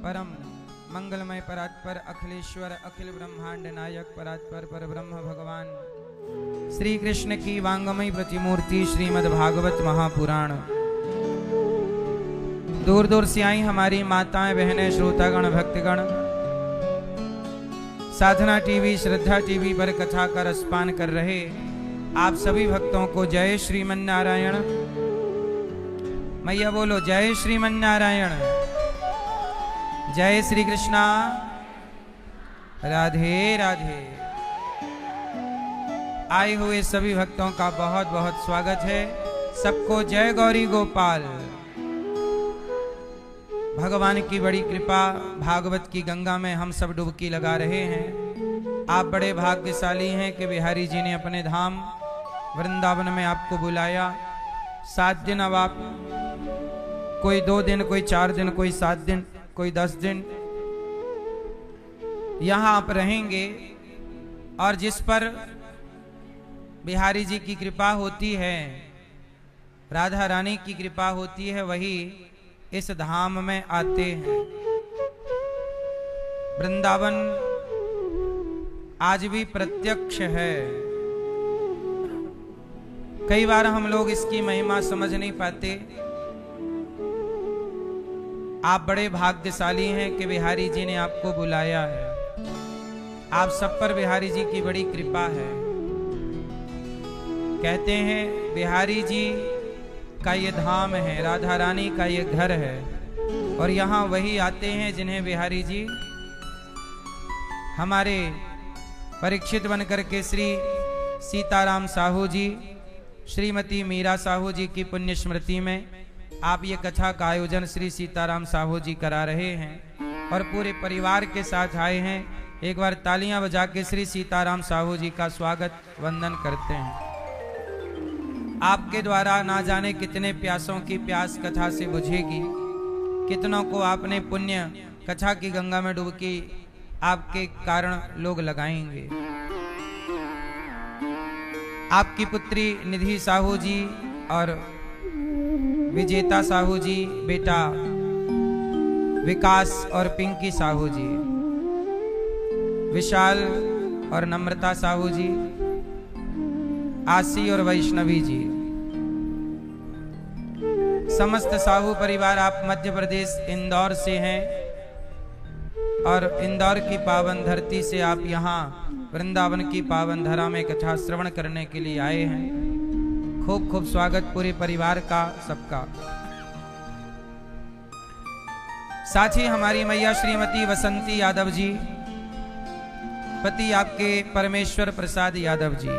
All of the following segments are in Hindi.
परम मंगलमय परात्पर अखिलेश्वर अखिल ब्रह्मांड नायक परात्पर पर ब्रह्म भगवान श्री कृष्ण की वांगमय प्रतिमूर्ति श्रीमद् भागवत महापुराण। दूर दूर से आई हमारी माताएं बहनें श्रोतागण भक्तगण साधना टीवी श्रद्धा टीवी पर कथा का रसपान कर रहे आप सभी भक्तों को जय श्रीमन्नारायण। मैया बोलो जय श्रीमन्नारायण, जय श्री कृष्णा, राधे राधे। आए हुए सभी भक्तों का बहुत बहुत स्वागत है। सबको जय गौरी गोपाल। भगवान की बड़ी कृपा, भागवत की गंगा में हम सब डुबकी लगा रहे हैं। आप बड़े भाग्यशाली हैं कि बिहारी जी ने अपने धाम वृंदावन में आपको बुलाया। 7 दिन, अब आप कोई 2 दिन, कोई 4 दिन, कोई 7 दिन, कोई 10 दिन यहां आप रहेंगे। और जिस पर बिहारी जी की कृपा होती है, राधा रानी की कृपा होती है, वही इस धाम में आते हैं। वृंदावन आज भी प्रत्यक्ष है। कई बार हम लोग इसकी महिमा समझ नहीं पाते। आप बड़े भाग्यशाली हैं कि बिहारी जी ने आपको बुलाया है। आप सब पर बिहारी जी की बड़ी कृपा है। कहते हैं बिहारी जी का ये धाम है, राधा रानी का ये घर है, और यहाँ वही आते हैं जिन्हें बिहारी जी हमारे परीक्षित बनकर के श्री सीताराम साहू जी, श्रीमती मीरा साहू जी की पुण्य स्मृति में आप ये कथा का आयोजन श्री सीताराम साहू जी करा रहे हैं और पूरे परिवार के साथ आए हैं। एक बार तालियां बजा के श्री सीताराम साहू जी का स्वागत वंदन करते हैं। आपके द्वारा ना जाने कितने प्यासों की प्यास कथा से बुझेगी, कितनों को आपने पुण्य कथा की गंगा में डुबकी आपके कारण लोग लगाएंगे। आपकी पुत्री निधि साहू जी और विजेता साहू जी, बेटा विकास और पिंकी साहू जी, विशाल और नम्रता साहू जी, आसी और वैष्णवी जी, समस्त साहू परिवार आप मध्य प्रदेश इंदौर से हैं और इंदौर की पावन धरती से आप यहाँ वृंदावन की पावन धरा में कथा श्रवण करने के लिए आए हैं। खूब खूब स्वागत पूरे परिवार का, सबका। साथ ही हमारी मैया श्रीमती वसंती यादव जी, पति आपके परमेश्वर प्रसाद यादव जी,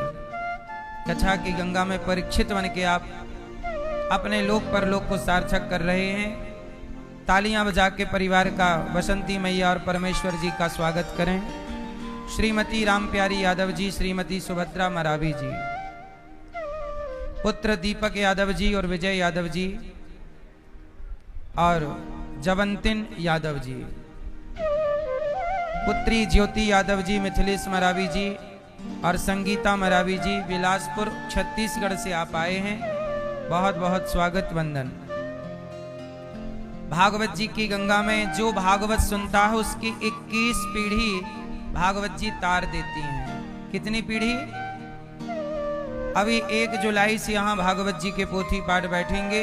कथा की गंगा में परीक्षित बन के आप अपने लोक परलोक को सार्थक कर रहे हैं। तालियां बजा के परिवार का, वसंती मैया और परमेश्वर जी का स्वागत करें। श्रीमती राम प्यारी यादव जी, श्रीमती सुभद्रा मरावी जी, पुत्र दीपक यादव जी और विजय यादव जी और जवंतिन यादव जी, पुत्री ज्योति यादव जी, मिथिलेश मरावी जी और संगीता मरावी जी, बिलासपुर छत्तीसगढ़ से आप आए हैं। बहुत बहुत स्वागत वंदन। भागवत जी की गंगा में जो भागवत सुनता है उसकी 21 पीढ़ी भागवत जी तार देती हैं। कितनी पीढ़ी? अभी 1 जुलाई से यहाँ भागवत जी के पोथी पाठ बैठेंगे।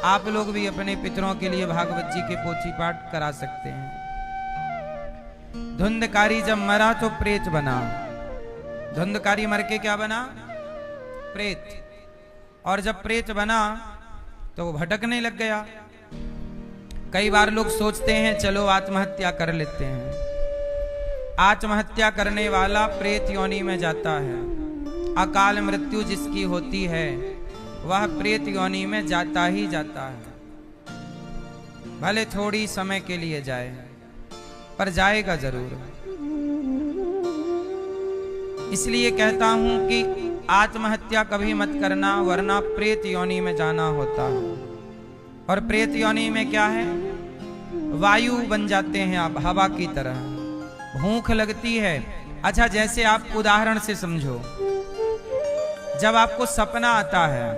आप लोग भी अपने पितरों के लिए भागवत जी के पोथी पाठ करा सकते हैं। धुंधकारी जब मरा तो प्रेत बना। धुंधकारी मर के क्या बना? प्रेत। और जब प्रेत बना तो वो भटकने लग गया। कई बार लोग सोचते हैं चलो आत्महत्या कर लेते हैं। आत्महत्या करने वाला प्रेत योनि में जाता है। अकाल मृत्यु जिसकी होती है वह प्रेत योनि में जाता ही जाता है। भले थोड़ी समय के लिए जाए, पर जाएगा जरूर। इसलिए कहता हूं कि आत्महत्या कभी मत करना, वरना प्रेत योनि में जाना होता है। और प्रेत योनि में क्या है? वायु बन जाते हैं आप, हवा की तरह। भूख लगती है। अच्छा, जैसे आप उदाहरण से समझो, जब आपको सपना आता है,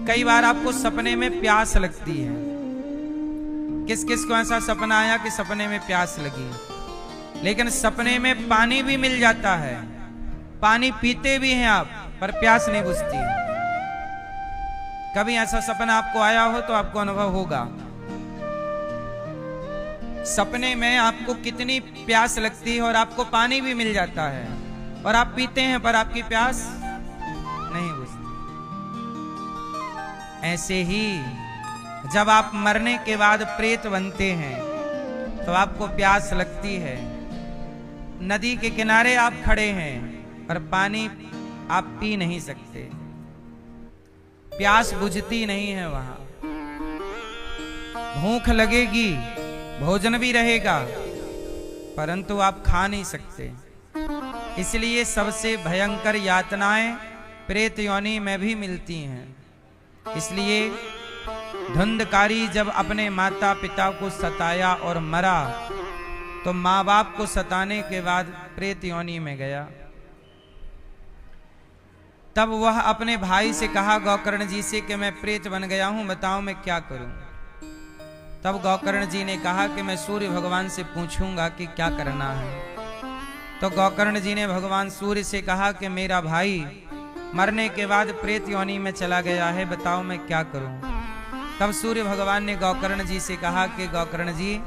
कई बार आपको सपने में प्यास लगती है, किस किस को ऐसा सपना आया कि सपने में प्यास लगी, लेकिन सपने में पानी भी मिल जाता है, पानी पीते भी हैं आप, पर प्यास नहीं बुझती। कभी ऐसा सपना आपको आया हो तो आपको अनुभव होगा, सपने में आपको कितनी प्यास लगती है और आपको पानी भी मिल जाता है और आप पीते हैं, पर आपकी प्यास नहीं बुझती। ऐसे ही जब आप मरने के बाद प्रेत बनते हैं तो आपको प्यास लगती है, नदी के किनारे आप खड़े हैं पर पानी आप पी नहीं सकते, प्यास बुझती नहीं है, वहां भूख लगेगी, भोजन भी रहेगा, परंतु आप खा नहीं सकते। इसलिए सबसे भयंकर यातनाएं प्रेत योनि में भी मिलती हैं। इसलिए धुंधकारी जब अपने माता पिता को सताया और मरा तो माँ बाप को सताने के बाद प्रेत योनि में गया। तब वह अपने भाई से कहा गोकर्ण जी से कि मैं प्रेत बन गया हूं, बताओ मैं क्या करूं। तब गोकर्ण जी ने कहा कि मैं सूर्य भगवान से पूछूंगा कि क्या करना है। तो गोकर्ण जी ने भगवान सूर्य से कहा कि मेरा भाई मरने के बाद प्रेत योनि में चला गया है, बताओ मैं क्या करूं। तब सूर्य भगवान ने गोकर्ण जी से कहा कि गोकर्ण जी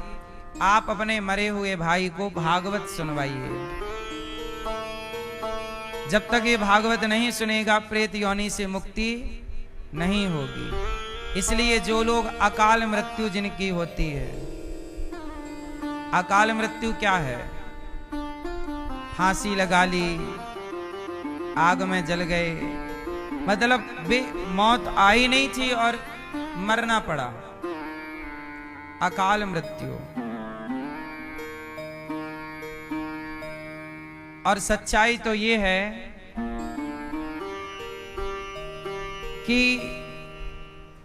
आप अपने मरे हुए भाई को भागवत सुनवाइए, जब तक ये भागवत नहीं सुनेगा प्रेत योनि से मुक्ति नहीं होगी। इसलिए जो लोग अकाल मृत्यु जिनकी होती है, अकाल मृत्यु क्या है, फांसी लगा ली, आग में जल गए, मतलब मौत आई नहीं थी और मरना पड़ा, अकाल मृत्यु। और सच्चाई तो ये है कि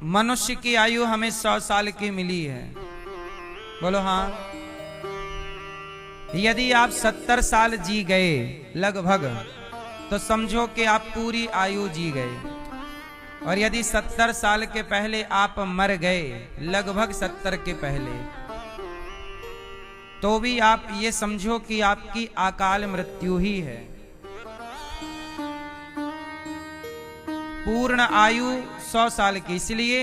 मनुष्य की आयु हमें 100 साल की मिली है, बोलो हाँ। यदि आप 70 साल जी गए लगभग तो समझो कि आप पूरी आयु जी गए, और यदि 70 साल के पहले आप मर गए, लगभग 70 के पहले, तो भी आप ये समझो कि आपकी अकाल मृत्यु ही है। पूर्ण आयु 100 साल की, इसलिए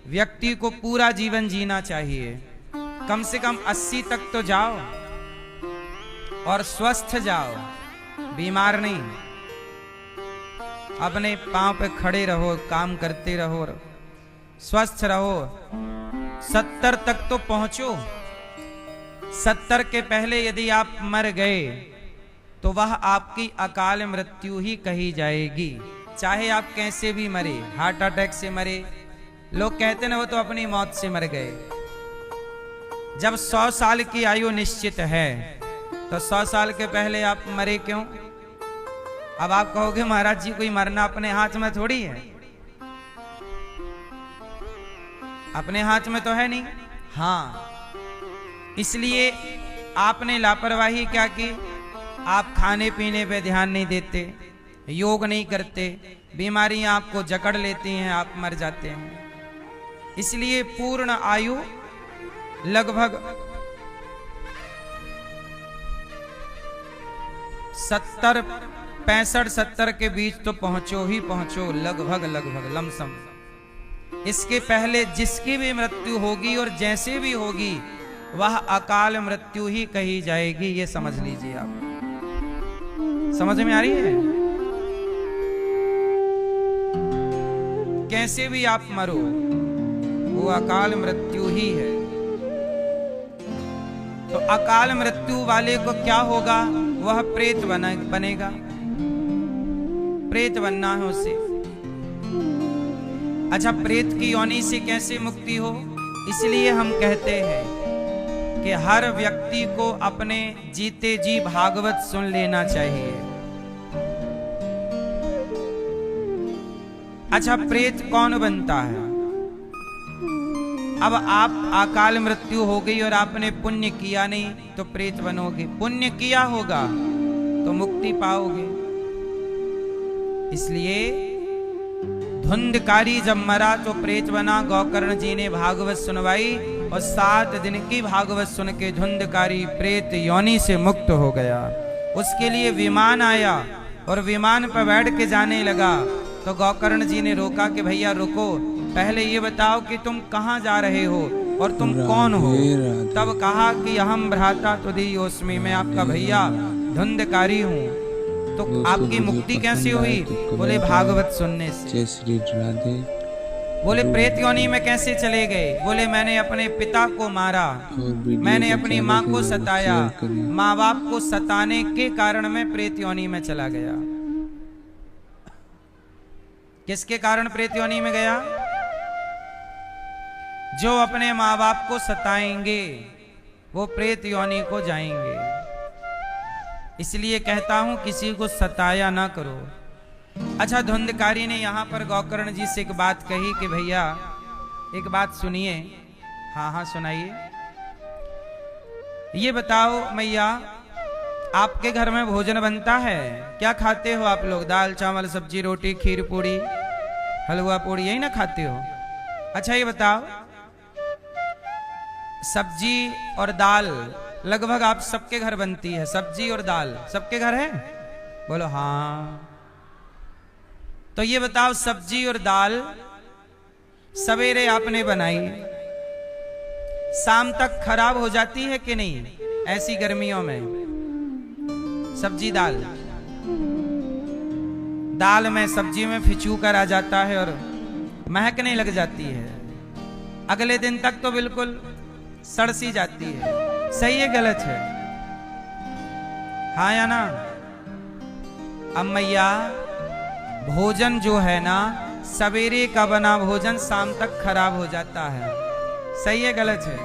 व्यक्ति को पूरा जीवन जीना चाहिए, कम से कम 80 तक तो जाओ और स्वस्थ जाओ, बीमार नहीं। अपने पांव पे खड़े रहो, काम करते रहो, स्वस्थ रहो। 70 तक तो पहुंचो। 70 के पहले यदि आप मर गए तो वह आपकी अकाल मृत्यु ही कही जाएगी, चाहे आप कैसे भी मरे, हार्ट अटैक से मरे, लोग कहते ना वो तो अपनी मौत से मर गए। जब 100 साल की आयु निश्चित है तो 100 साल के पहले आप मरे क्यों? अब आप कहोगे महाराज जी कोई मरना अपने हाथ में थोड़ी है, अपने हाथ में तो है नहीं। हाँ, इसलिए आपने लापरवाही क्या की, आप खाने पीने पे ध्यान नहीं देते, योग नहीं करते, बीमारियां आपको जकड़ लेती हैं, आप मर जाते हैं। इसलिए पूर्ण आयु लगभग 70, 65, 70 के बीच तो पहुंचो ही पहुंचो, लगभग लमसम। इसके पहले जिसकी भी मृत्यु होगी और जैसे भी होगी वह अकाल मृत्यु ही कही जाएगी, ये समझ लीजिए आप। समझ में आ रही है? कैसे भी आप मरो वो अकाल मृत्यु ही है। तो अकाल मृत्यु वाले को क्या होगा, वह प्रेत बनेगा, प्रेत बनना है उसे। अच्छा, प्रेत की योनि से कैसे मुक्ति हो? इसलिए हम कहते हैं कि हर व्यक्ति को अपने जीते जी भागवत सुन लेना चाहिए। अच्छा, प्रेत कौन बनता है? अब आप अकाल मृत्यु हो गई और आपने पुण्य किया नहीं तो प्रेत बनोगे, पुण्य किया होगा तो मुक्ति पाओगे। इसलिए धुंधकारी जब मरा तो प्रेत बना। गौकर्ण जी ने भागवत सुनवाई और 7 दिन की भागवत सुन के धुंधकारी प्रेत योनि से मुक्त हो गया। उसके लिए विमान आया और विमान पर बैठ के जाने लगा तो गौकर्ण जी ने रोका कि भैया रुको, पहले ये बताओ कि तुम कहाँ जा रहे हो और तुम कौन हो। तब कहा कि हम भ्राता तुदीयोस्मि, मैं आपका भैया धुंधकारी हूँ। तो आपकी मुक्ति कैसे हुई? बोले भागवत सुनने से। श्री राधे। बोले प्रेत योनि में कैसे चले गए? बोले मैंने अपने पिता को मारा, मैंने अपनी माँ को सताया, माँ बाप को सताने के कारण मैं प्रेत योनि में चला गया। किसके कारण प्रेत योनि में गया? जो अपने माँ बाप को सताएंगे वो प्रेत योनि को जाएंगे। इसलिए कहता हूं किसी को सताया ना करो। अच्छा, धुंधकारी ने यहां पर गौकर्ण जी से एक बात कही कि भैया एक बात सुनिए। हाँ हाँ सुनाइए। ये बताओ मैया, आपके घर में भोजन बनता है, क्या खाते हो आप लोग? दाल चावल सब्जी रोटी खीर पूड़ी हलवा पूड़ी यही ना खाते हो? अच्छा ये बताओ, सब्जी और दाल लगभग आप सबके घर बनती है। सब्जी और दाल सबके घर है? बोलो हाँ। तो ये बताओ, सब्जी और दाल सवेरे आपने बनाई, शाम तक खराब हो जाती है कि नहीं? ऐसी गर्मियों में सब्जी दाल में सब्जी में फिचूकर आ जाता है और महकने लग जाती है। अगले दिन तक तो बिल्कुल सड़ सी जाती है। सही है गलत है? हाँ या ना? अब मैया भोजन जो है ना, सवेरे का बना भोजन शाम तक खराब हो जाता है। सही है गलत है?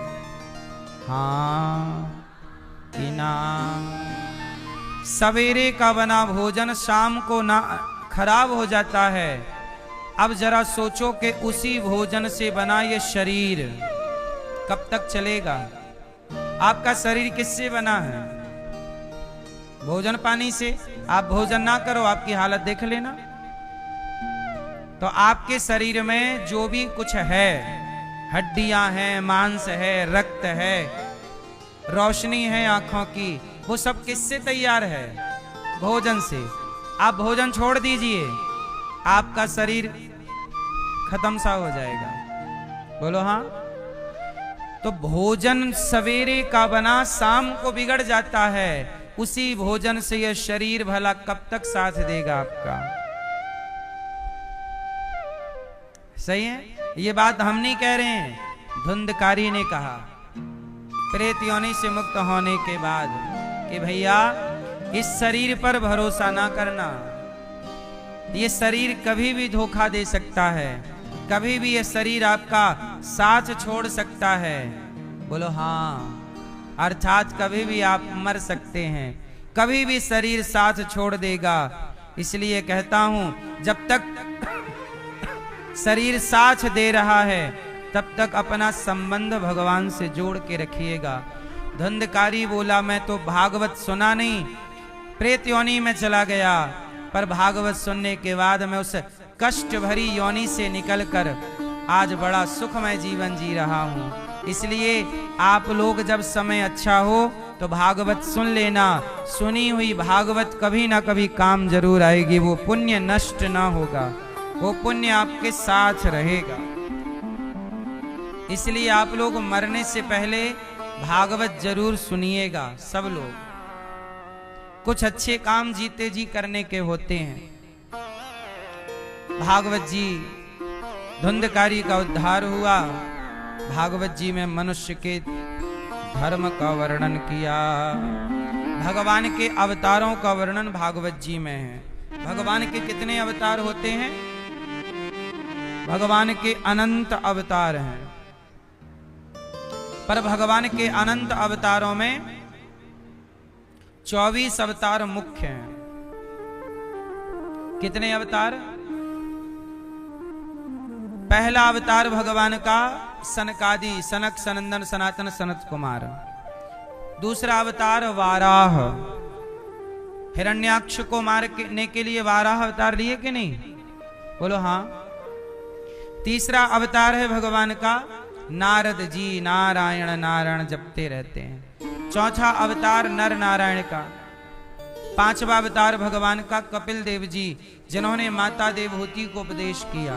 हाँ कि ना? सवेरे का बना भोजन शाम को ना खराब हो जाता है। अब जरा सोचो कि उसी भोजन से बना ये शरीर कब तक चलेगा? आपका शरीर किससे बना है? भोजन पानी से। आप भोजन ना करो, आपकी हालत देख लेना। तो आपके शरीर में जो भी कुछ है, हड्डियां हैं, मांस है, रक्त है, रोशनी है आंखों की, वो सब किससे तैयार है? भोजन से। आप भोजन छोड़ दीजिए, आपका शरीर खत्म सा हो जाएगा। बोलो हाँ। तो भोजन सवेरे का बना शाम को बिगड़ जाता है, उसी भोजन से यह शरीर भला कब तक साथ देगा आपका? सही है? ये बात हम नहीं कह रहे हैं, धुंधकारी ने कहा प्रेत योनि से मुक्त होने के बाद कि भैया इस शरीर पर भरोसा ना करना। ये शरीर कभी भी धोखा दे सकता है, कभी भी ये शरीर आपका साथ छोड़ सकता है। बोलो हाँ। अर्थात कभी भी आप मर सकते हैं, कभी भी शरीर साथ छोड़ देगा। इसलिए कहता हूं जब तक शरीर साथ दे रहा है तब तक अपना संबंध भगवान से जोड़ के रखिएगा। धुंधकारी बोला मैं तो भागवत सुना नहीं, प्रेत योनि में चला गया, पर भागवत सुनने के बाद मैं उस कष्ट भरी योनि से निकलकर आज बड़ा सुखमय जीवन जी रहा हूँ। इसलिए आप लोग जब समय अच्छा हो तो भागवत सुन लेना। सुनी हुई भागवत कभी ना कभी काम जरूर आएगी, वो पुण्य नष्ट ना होगा, वो पुण्य आपके साथ रहेगा। इसलिए आप लोग मरने से पहले भागवत जरूर सुनिएगा। सब लोग कुछ अच्छे काम जीते जी करने के होते हैं। भागवत जी, धुंधकारी का उद्धार हुआ। भागवत जी में मनुष्य के धर्म का वर्णन किया, भगवान के अवतारों का वर्णन भागवत जी में है। भगवान के कितने अवतार होते हैं? भगवान के अनंत अवतार हैं, पर भगवान के अनंत अवतारों में 24 अवतार मुख्य हैं। कितने अवतार? पहला अवतार भगवान का सनकादि, सनक सनंदन सनातन सनत कुमार। दूसरा अवतार वाराह, हिरण्याक्ष को मारने के लिए वाराह अवतार लिए कि नहीं? बोलो हाँ। तीसरा अवतार है भगवान का नारद जी, नारायण नारायण जपते रहते हैं। चौथा अवतार नर नारायण का। पांचवा अवतार भगवान का कपिल देव जी, जिन्होंने माता देवहूति को उपदेश किया।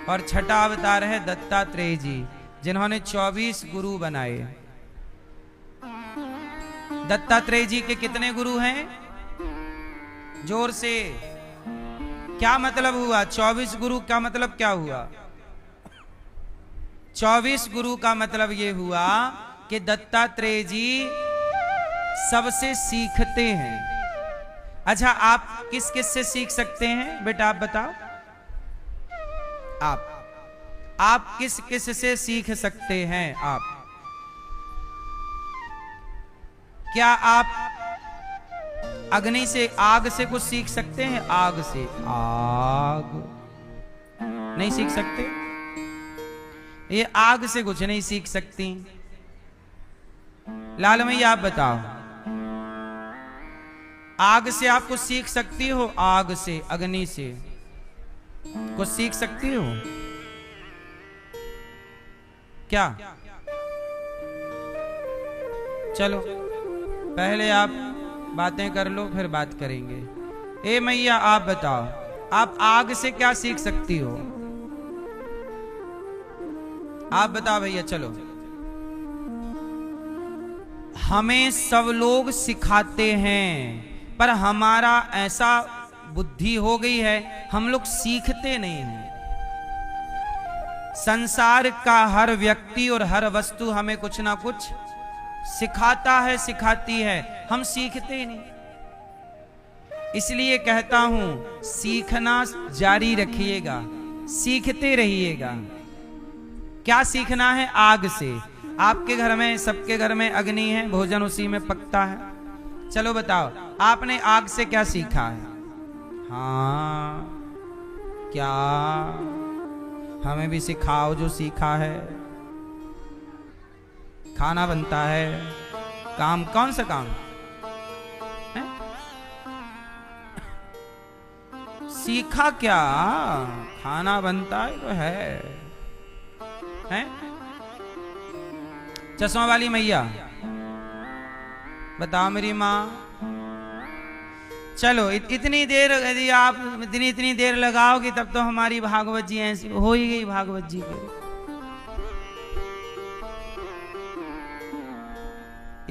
और छठा अवतार है दत्तात्रेय जी, जिन्होंने 24 गुरु बनाए। दत्तात्रेय जी के कितने गुरु हैं? जोर से, क्या मतलब हुआ? 24 गुरु का मतलब क्या हुआ? 24 गुरु का मतलब ये हुआ कि दत्तात्रेय जी सबसे सीखते हैं। अच्छा, आप किस किस से सीख सकते हैं बेटा, आप बताओ। आप किस किस से सीख सकते हैं? आप क्या आप अग्नि से, आग से कुछ सीख सकते हैं? आग से, आग नहीं सीख सकते? ये आग से कुछ नहीं सीख सकती। लाल मैया आप बताओ, आग से आप कुछ सीख सकती हो? आग से, अग्नि से कुछ सीख सकती हो क्या? चलो पहले आप बातें कर लो, फिर बात करेंगे। ए मैया आप बताओ, आप आग से क्या सीख सकती हो? आप बताओ भैया, चलो। हमें सब लोग सिखाते हैं, पर हमारा ऐसा बुद्धि हो गई है, हम लोग सीखते नहीं हैं। संसार का हर व्यक्ति और हर वस्तु हमें कुछ ना कुछ सिखाता है, सिखाती है, हम सीखते ही नहीं। इसलिए कहता हूं, सीखना जारी रखिएगा, सीखते रहिएगा। क्या सीखना है? आग से। आपके घर में, सबके घर में अग्नि है, भोजन उसी में पकता है। चलो बताओ, आपने आग से क्या सीखा है? हाँ, क्या? हमें भी सिखाओ जो सीखा है। खाना बनता है, काम कौन सा काम है? सीखा क्या? खाना बनता है तो है? चश्मा वाली मैया बताओ मेरी माँ। चलो इतनी देर यदि आप इतनी देर लगाओगे तब तो हमारी भागवत जी ऐसी हो ही गई। भागवत जी के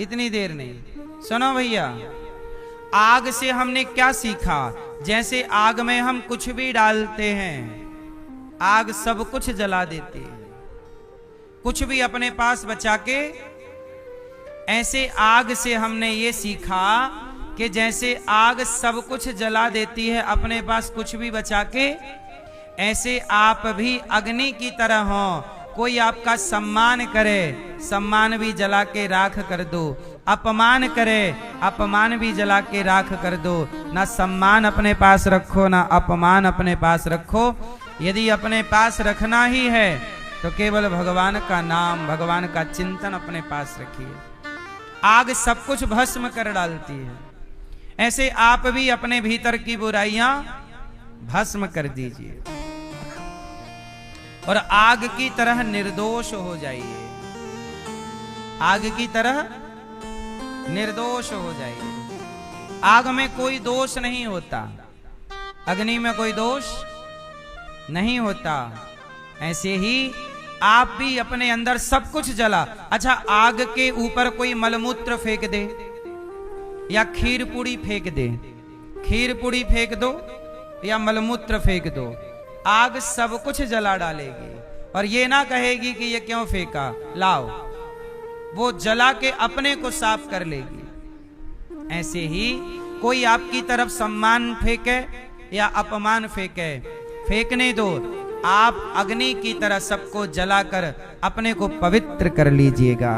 इतनी देर नहीं। सुनो भैया, आग से हमने क्या सीखा? जैसे आग में हम कुछ भी डालते हैं, आग सब कुछ जला देती है, कुछ भी अपने पास बचा के। ऐसे आग से हमने ये सीखा कि जैसे आग सब कुछ जला देती है, अपने पास कुछ भी बचा के, ऐसे आप भी अग्नि की तरह हो। कोई आपका सम्मान करे, सम्मान भी जला के राख कर दो। अपमान करे, अपमान भी जला के राख कर दो। ना सम्मान अपने पास रखो, ना अपमान अपने पास रखो। यदि अपने पास रखना ही है तो केवल भगवान का नाम, भगवान का चिंतन अपने पास रखिए। आग सब कुछ भस्म कर डालती है। ऐसे आप भी अपने भीतर की बुराइयां भस्म कर दीजिए और आग की तरह निर्दोष हो जाइए। आग की तरह निर्दोष हो जाइए। आग में कोई दोष नहीं होता, अग्नि में कोई दोष नहीं होता। ऐसे ही आप भी अपने अंदर सब कुछ जला। अच्छा, आग के ऊपर कोई मलमूत्र फेंक दे या खीर पूड़ी फेंक दे, खीर पूड़ी फेंक दो या मलमूत्र फेंक दो, आग सब कुछ जला डालेगी और ये ना कहेगी कि ये क्यों फेंका, लाओ, वो जला के अपने को साफ कर लेगी। ऐसे ही कोई आपकी तरफ सम्मान फेंके या अपमान फेंके, फेंकने दो। आप अग्नि की तरह सबको जलाकर अपने को पवित्र कर लीजिएगा।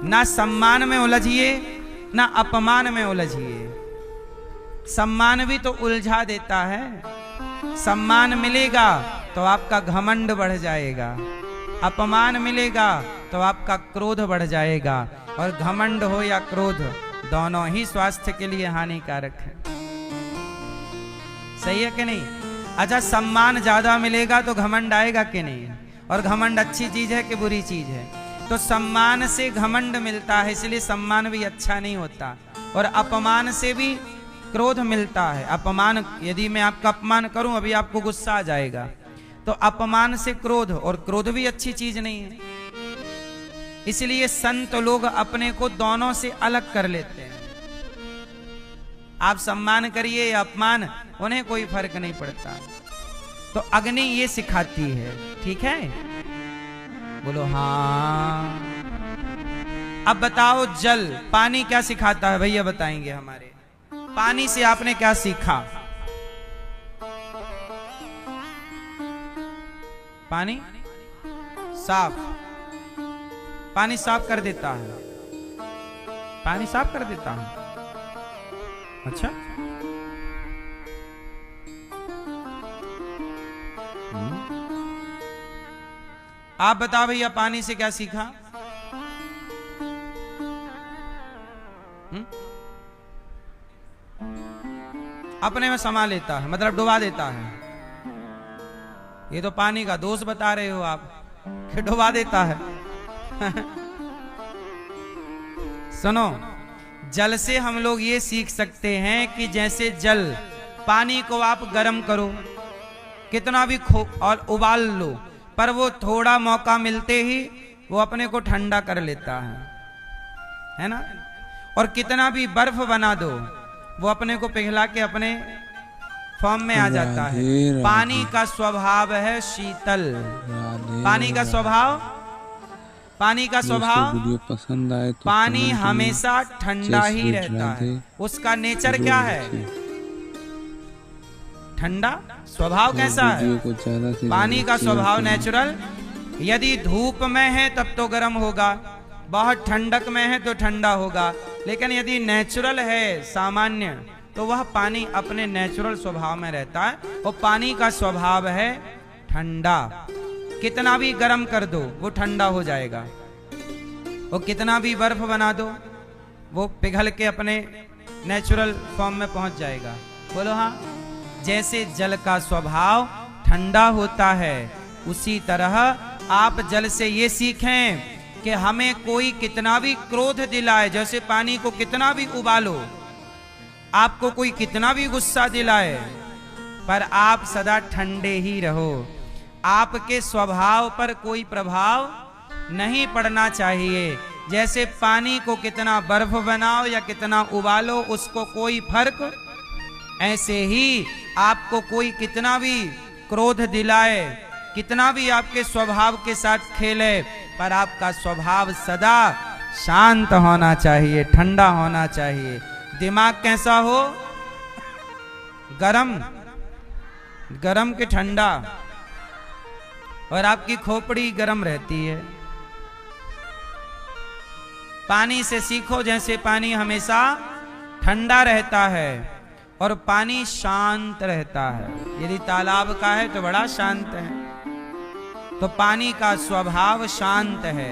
ना सम्मान में उलझिए, ना अपमान में उलझिए। सम्मान भी तो उलझा देता है। सम्मान मिलेगा तो आपका घमंड बढ़ जाएगा, अपमान मिलेगा तो आपका क्रोध बढ़ जाएगा। और घमंड हो या क्रोध, दोनों ही स्वास्थ्य के लिए हानिकारक है। सही है कि नहीं? अच्छा, सम्मान ज्यादा मिलेगा तो घमंड आएगा कि नहीं? और घमंड अच्छी चीज है कि बुरी चीज है? तो सम्मान से घमंड मिलता है, इसलिए सम्मान भी अच्छा नहीं होता। और अपमान से भी क्रोध मिलता है। अपमान, यदि मैं आपका अपमान करूं, अभी आपको गुस्सा आ जाएगा, तो अपमान से क्रोध, और क्रोध भी अच्छी चीज नहीं है। इसलिए संत लोग अपने को दोनों से अलग कर लेते हैं। आप सम्मान करिए या अपमान, उन्हें कोई फर्क नहीं पड़ता। तो अग्नि ये सिखाती है, ठीक है? बोलो हाँ। अब बताओ जल, पानी क्या सिखाता है? भैया बताएंगे हमारे। पानी से आपने क्या सीखा? पानी साफ, पानी साफ कर देता है। पानी साफ कर देता है। अच्छा, आप बताओ भैया, पानी से क्या सीखा? अपने में समा लेता है, मतलब डुबा देता है। ये तो पानी का दोष बता रहे हो आप कि डुबा देता है। सुनो, जल से हम लोग ये सीख सकते हैं कि जैसे जल, पानी को आप गर्म करो, कितना भी और उबाल लो, पर वो थोड़ा मौका मिलते ही वो अपने को ठंडा कर लेता है ना? और कितना भी बर्फ बना दो, वो अपने को पिघला के अपने फॉर्म में आ जाता है। पानी का स्वभाव है शीतल। पानी का स्वभाव, पानी का स्वभाव, पसंद आए तो पानी हमेशा ठंडा ही रहता है। उसका नेचर क्या है? ठंडा। स्वभाव कैसा है? पानी का स्वभाव नेचुरल। यदि धूप में है तब तो गर्म होगा, बहुत ठंडक में है तो ठंडा होगा। लेकिन यदि नेचुरल है, सामान्य, तो वह पानी अपने नेचुरल स्वभाव में रहता है। और पानी का स्वभाव है ठंडा। कितना भी गर्म कर दो वो ठंडा हो जाएगा, और कितना भी बर्फ बना दो वो पिघल के अपने नेचुरल फॉर्म में पहुंच जाएगा। बोलो हाँ। जैसे जल का स्वभाव ठंडा होता है, उसी तरह आप जल से ये सीखें कि हमें कोई कितना भी क्रोध दिलाए, जैसे पानी को कितना भी उबालो, आपको कोई कितना भी गुस्सा दिलाए, पर आप सदा ठंडे ही रहो। आपके स्वभाव पर कोई प्रभाव नहीं पड़ना चाहिए। जैसे पानी को कितना बर्फ बनाओ या कितना उबालो, उसको कोई फर्क, ऐसे ही आपको कोई कितना भी क्रोध दिलाए, कितना भी आपके स्वभाव के साथ खेले, पर आपका स्वभाव सदा शांत होना चाहिए, ठंडा होना चाहिए। दिमाग कैसा हो? गरम, गरम के ठंडा, और आपकी खोपड़ी गरम रहती है। पानी से सीखो, जैसे पानी हमेशा ठंडा रहता है और पानी शांत रहता है। यदि तालाब का है तो बड़ा शांत है, तो पानी का स्वभाव शांत है।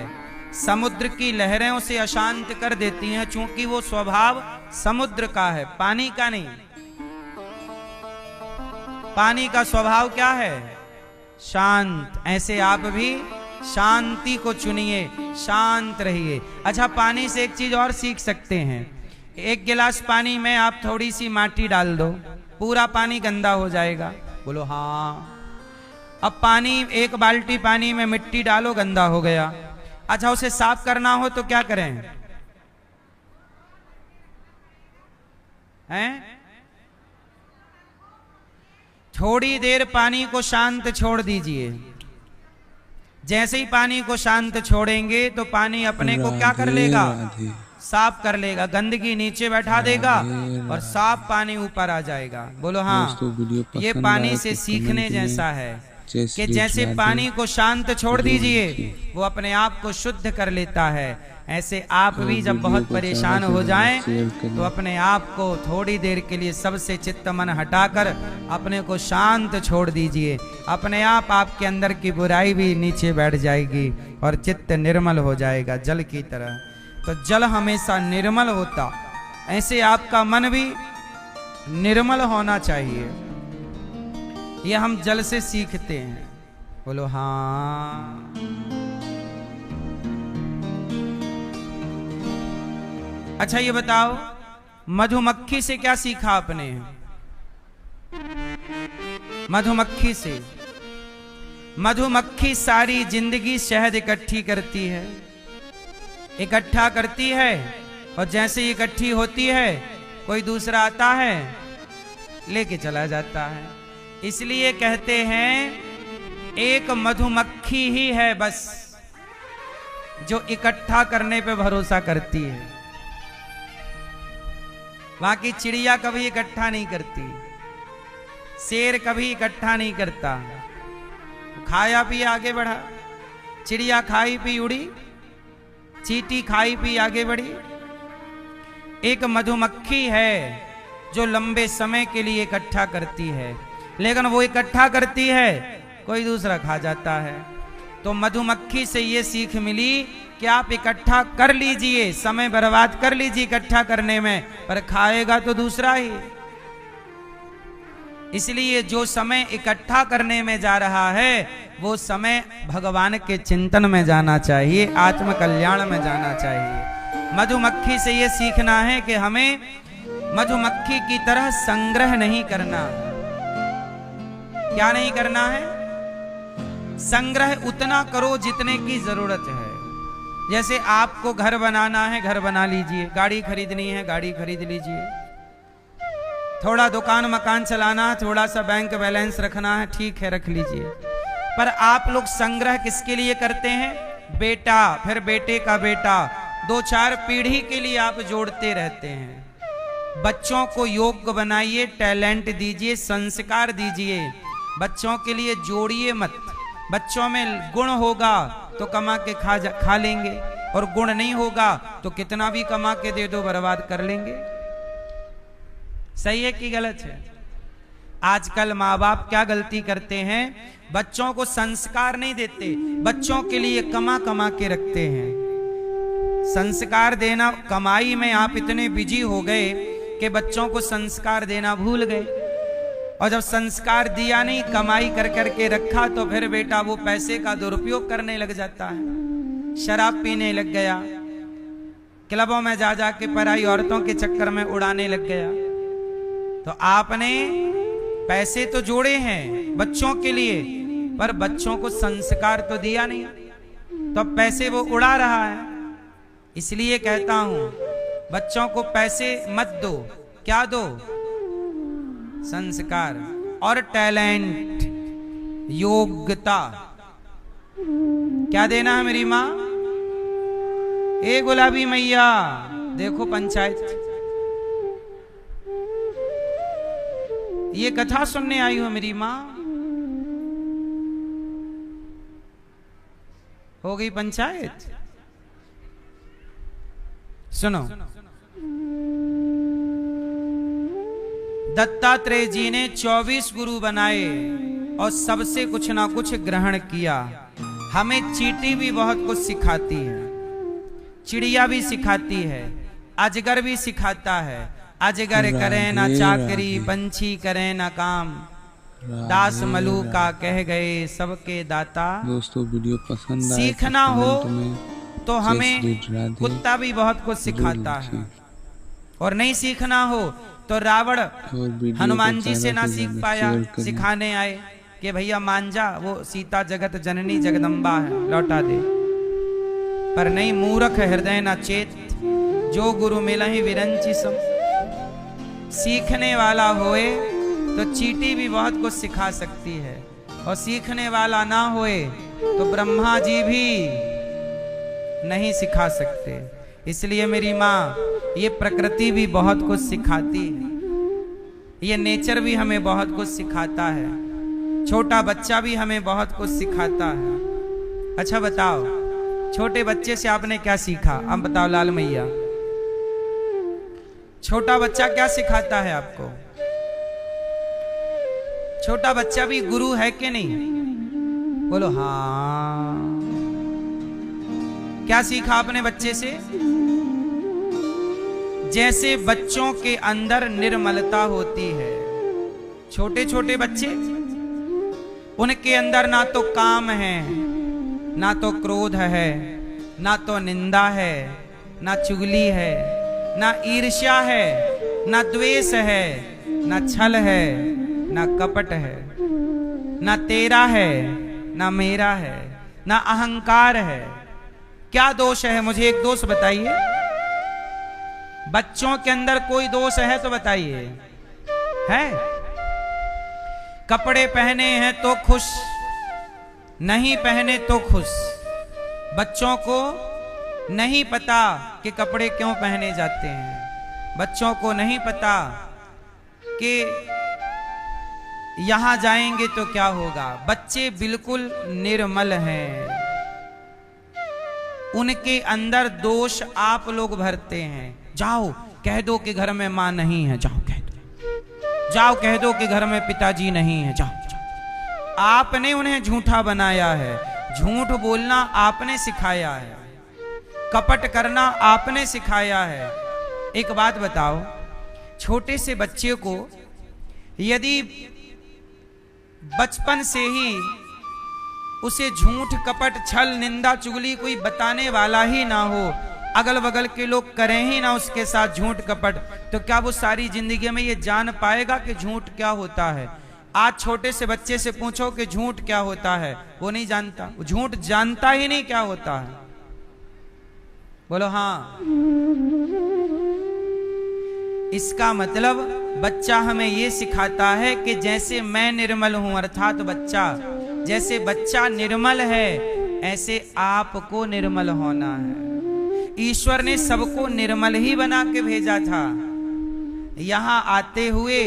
समुद्र की लहरें उसे अशांत कर देती हैं, चूंकि वो स्वभाव समुद्र का है, पानी का नहीं। पानी का स्वभाव क्या है? शांत। ऐसे आप भी शांति को चुनिए, शांत रहिए। अच्छा, पानी से एक चीज और सीख सकते हैं। एक गिलास पानी में आप थोड़ी सी माटी डाल दो, पूरा पानी गंदा हो जाएगा। बोलो हाँ। अब पानी, एक बाल्टी पानी में मिट्टी डालो, गंदा हो गया। अच्छा, उसे साफ करना हो तो क्या करें? हैं? थोड़ी देर पानी को शांत छोड़ दीजिए। जैसे ही पानी को शांत छोड़ेंगे तो पानी अपने को क्या कर लेगा? साफ कर लेगा, गंदगी नीचे बैठा देगा और साफ पानी ऊपर आ जाएगा। बोलो हाँ। ये पानी से सीखने जैसा है कि जैसे पानी को शांत छोड़ दीजिए, वो अपने आप को शुद्ध कर लेता है। ऐसे आप भी जब बहुत परेशान हो जाएं तो अपने आप को थोड़ी देर के लिए सबसे चित्त मन हटाकर अपने को शांत छोड़ दीजिए। अपने आप आपके अंदर की बुराई भी नीचे बैठ जाएगी और चित्त निर्मल हो जाएगा, जल की तरह। तो जल हमेशा निर्मल होता, ऐसे आपका मन भी निर्मल होना चाहिए। ये हम जल से सीखते हैं। बोलो हाँ। अच्छा ये बताओ, मधुमक्खी से क्या सीखा आपने? मधुमक्खी से, मधुमक्खी सारी जिंदगी शहद इकट्ठी करती है, इकट्ठा करती है, और जैसे इकट्ठी होती है कोई दूसरा आता है लेके चला जाता है। इसलिए कहते हैं एक मधुमक्खी ही है बस जो इकट्ठा करने पे भरोसा करती है, बाकी चिड़िया कभी इकट्ठा नहीं करती, शेर कभी इकट्ठा नहीं करता। खाया पी आगे बढ़ा, चिड़िया खाई पी उड़ी, चींटी खाई पी आगे बढ़ी। एक मधुमक्खी है जो लंबे समय के लिए इकट्ठा करती है, लेकिन वो इकट्ठा करती है कोई दूसरा खा जाता है। तो मधुमक्खी से ये सीख मिली कि आप इकट्ठा कर लीजिए, समय बर्बाद कर लीजिए इकट्ठा करने में, पर खाएगा तो दूसरा ही। इसलिए जो समय इकट्ठा करने में जा रहा है वो समय भगवान के चिंतन में जाना चाहिए, आत्म कल्याण में जाना चाहिए। मधुमक्खी से ये सीखना है कि हमें मधुमक्खी की तरह संग्रह नहीं करना। क्या नहीं करना है? संग्रह उतना करो जितने की जरूरत है। जैसे आपको घर बनाना है, घर बना लीजिए, गाड़ी खरीदनी है, गाड़ी खरीद लीजिए, थोड़ा दुकान मकान चलाना है, थोड़ा सा बैंक बैलेंस रखना है, ठीक है रख लीजिए। पर आप लोग संग्रह किसके लिए करते हैं? बेटा, फिर बेटे का बेटा, 2-4 पीढ़ी के लिए आप जोड़ते रहते हैं। बच्चों को योग्य बनाइए, टैलेंट दीजिए, संस्कार दीजिए, बच्चों के लिए जोड़िए मत। बच्चों में गुण होगा तो कमा के खा लेंगे, और गुण नहीं होगा तो कितना भी कमा के दे दो बर्बाद कर लेंगे। सही है कि गलत है? आजकल माँ बाप क्या गलती करते हैं? बच्चों को संस्कार नहीं देते, बच्चों के लिए कमा कमा के रखते हैं। संस्कार देना, कमाई में आप इतने बिजी हो गए कि बच्चों को संस्कार देना भूल गए, और जब संस्कार दिया नहीं, कमाई कर करके रखा, तो फिर बेटा वो पैसे का दुरुपयोग करने लग जाता है, शराब पीने लग गया, क्लबों में जा जा के पराई औरतों के चक्कर में उड़ाने लग गया। तो आपने पैसे तो जोड़े हैं बच्चों के लिए, पर बच्चों को संस्कार तो दिया नहीं, तो पैसे वो उड़ा रहा है। इसलिए कहता हूं बच्चों को पैसे मत दो, क्या दो? संस्कार और टैलेंट, योग्यता। क्या देना है मेरी माँ? ए गुलाबी मैया, देखो पंचायत, ये कथा सुनने आई हो मेरी माँ। हो गई पंचायत? सुनो, दत्तात्रेय जी ने 24 गुरु बनाए और सबसे कुछ ना कुछ ग्रहण किया। हमें चींटी भी बहुत कुछ सिखाती है, चिड़िया भी सिखाती है, अजगर भी सिखाता है। अजगर करे ना चाकरी, पंछी करे ना काम, दास मलूका कह गए सबके दाता। दोस्तों वीडियो पसंद आए सीखना हो तो हमें कुत्ता भी बहुत कुछ सिखाता है, और नहीं सीखना हो तो रावण हनुमान जी से ना सीख पाया, सिखाने आए कि भैया मान जा, वो सीता जगत जननी जगदम्बा है, लौटा दे। पर नहीं, मूर्ख हृदय ना चेत, जो गुरु मिलहि विरंचि सम। सीखने वाला होए तो चींटी भी बहुत कुछ सिखा सकती है, और सीखने वाला ना होए तो ब्रह्मा जी भी नहीं सिखा सकते। इसलिए मेरी माँ, ये प्रकृति भी बहुत कुछ सिखाती है, ये नेचर भी हमें बहुत कुछ सिखाता है, छोटा बच्चा भी हमें बहुत कुछ सिखाता है। अच्छा बताओ, छोटे बच्चे से आपने क्या सीखा? अब बताओ लाल मैया, छोटा बच्चा क्या सिखाता है आपको? छोटा बच्चा भी गुरु है कि नहीं? बोलो हाँ। क्या सीखा आपने बच्चे से? जैसे बच्चों के अंदर निर्मलता होती है, छोटे छोटे बच्चे उनके अंदर ना तो काम है, ना तो क्रोध है, ना तो निंदा है, ना चुगली है, ना ईर्ष्या है, ना द्वेष है, ना छल है, ना कपट है, ना तेरा है, ना मेरा है, ना अहंकार है। क्या दोष है? मुझे एक दोष बताइए। बच्चों के अंदर कोई दोष है तो बताइए। है? कपड़े पहने हैं तो खुश, नहीं पहने तो खुश। बच्चों को नहीं पता कि कपड़े क्यों पहने जाते हैं। बच्चों को नहीं पता कि यहां जाएंगे तो क्या होगा। बच्चे बिल्कुल निर्मल हैं। उनके अंदर दोष आप लोग भरते हैं। जाओ कह दो कि घर में मां नहीं है, जाओ कह दो। जाओ कह दो कि घर में पिताजी नहीं है, जाओ, जाओ। आपने उन्हें झूठा बनाया है। झूठ बोलना आपने सिखाया है। कपट करना आपने सिखाया है। एक बात बताओ, छोटे से बच्चे को यदि बचपन से ही उसे झूठ, कपट, छल, निंदा, चुगली कोई बताने वाला ही ना हो, अगल बगल के लोग करें ही ना उसके साथ झूठ कपट, तो क्या वो सारी जिंदगी में ये जान पाएगा कि झूठ क्या होता है? आज छोटे से बच्चे से पूछो कि झूठ क्या होता है, वो नहीं जानता। वो झूठ जानता ही नहीं क्या होता है। बोलो हाँ। इसका मतलब बच्चा हमें ये सिखाता है कि जैसे मैं निर्मल हूं, अर्थात बच्चा, जैसे बच्चा निर्मल है ऐसे आपको निर्मल होना है। ईश्वर ने सबको निर्मल ही बना के भेजा था। यहां आते हुए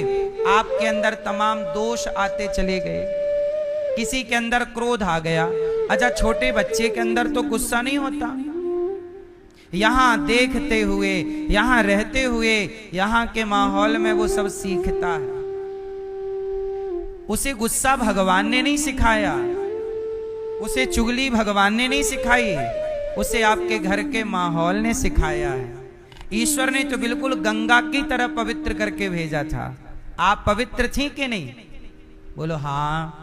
आपके अंदर तमाम दोष आते चले गए। किसी के अंदर क्रोध आ गया। अच्छा, छोटे बच्चे के अंदर तो गुस्सा नहीं होता। यहां देखते हुए, यहां रहते हुए, यहां के माहौल में वो सब सीखता है। उसे गुस्सा भगवान ने नहीं सिखाया, उसे चुगली भगवान ने नहीं सिखाई, उसे आपके घर के माहौल ने सिखाया है। ईश्वर ने तो बिल्कुल गंगा की तरह पवित्र करके भेजा था। आप पवित्र थी कि नहीं? बोलो हाँ।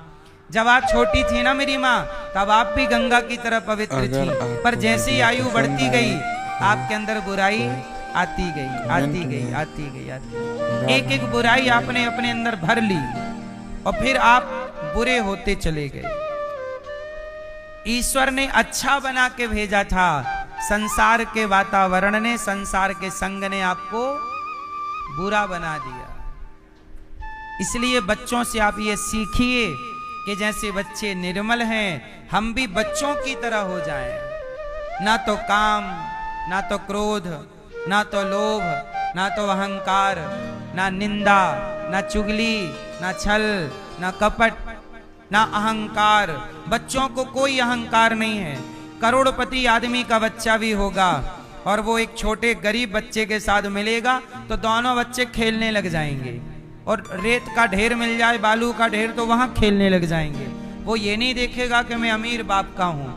जब आप छोटी थी ना मेरी माँ, तब आप भी गंगा की तरह पवित्र थी। पर जैसे ही आयु बढ़ती गई, आपके अंदर बुराई आती गई, आती गई, आती गई, आती गई। एक एक बुराई आपने अपने अंदर भर ली और फिर आप बुरे होते चले गए। ईश्वर ने अच्छा बना के भेजा था। संसार के वातावरण ने, संसार के संग ने आपको बुरा बना दिया। इसलिए बच्चों से आप ये सीखिए कि जैसे बच्चे निर्मल हैं, हम भी बच्चों की तरह हो जाएं। ना तो काम, ना तो क्रोध, ना तो लोभ, ना तो अहंकार, ना निंदा, ना चुगली, ना छल, ना कपट, ना अहंकार। बच्चों को कोई अहंकार नहीं है। करोड़पति आदमी का बच्चा भी होगा और वो एक छोटे गरीब बच्चे के साथ मिलेगा तो दोनों बच्चे खेलने लग जाएंगे। और रेत का ढेर मिल जाए, बालू का ढेर, तो वहां खेलने लग जाएंगे। वो ये नहीं देखेगा कि मैं अमीर बाप का हूं।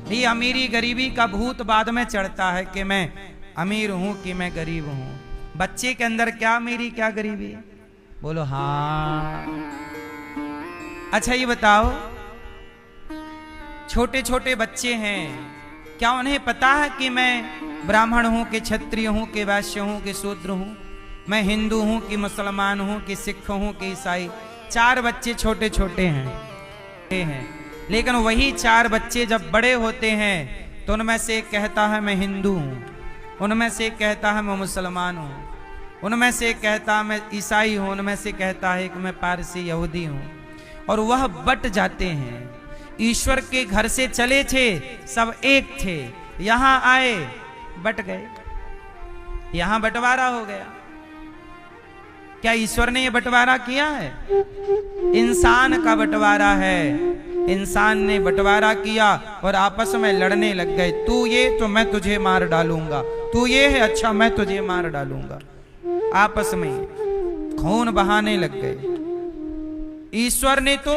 ये अमीरी गरीबी का भूत बाद में चढ़ता है कि मैं अमीर हूं कि मैं गरीब हूं। बच्चे के अंदर क्या अमीरी क्या गरीबी? बोलो हाँ। अच्छा ये बताओ, छोटे छोटे बच्चे हैं, क्या उन्हें पता है कि मैं ब्राह्मण हूं कि क्षत्रिय हूं कि वैश्य हूं कि शूद्र हूं, मैं हिंदू हूं कि मुसलमान हूं कि सिख हूं कि ईसाई? 4 बच्चे छोटे छोटे हैं, लेकिन वही 4 बच्चे जब बड़े होते हैं तो उनमें से एक कहता है मैं हिंदू हूं, उनमें से एक कहता है मैं मुसलमान हूं, उनमें से एक कहता है मैं ईसाई हूं, उनमें से कहता है कि मैं पारसी यहूदी हूं। और वह बट जाते हैं। ईश्वर के घर से चले थे, सब एक थे, यहां आए बट गए, यहां बंटवारा हो गया। क्या ईश्वर ने यह बंटवारा किया है? इंसान का बंटवारा है। इंसान ने बंटवारा किया और आपस में लड़ने लग गए। तू ये तो मैं तुझे मार डालूंगा, तू ये है अच्छा मैं तुझे मार डालूंगा। आपस में खून बहाने लग गए। ईश्वर ने तो,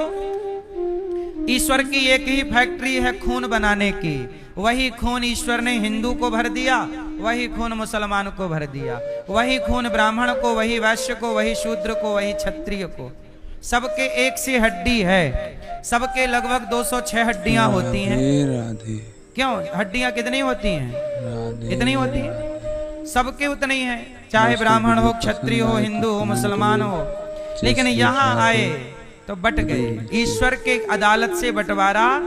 ईश्वर की एक ही फैक्ट्री है खून बनाने की। वही खून ईश्वर ने हिंदू को भर दिया, वही खून मुसलमान को भर दिया, वही खून ब्राह्मण को, वही वैश्य को, वही शूद्र को, वही क्षत्रिय को। सबके एक सी हड्डी है, सबके लगभग 206 हड्डियां होती हैं। राधे क्यों? हड्डियां कितनी होती हैं? राधे कितनी होती हैं? सबके उतनी हैं, चाहे ब्राह्मण हो, क्षत्रिय हो, हिंदू हो, मुसलमान हो। लेकिन यहाँ आए तो बट गए। ईश्वर के अदालत से बंटवारा।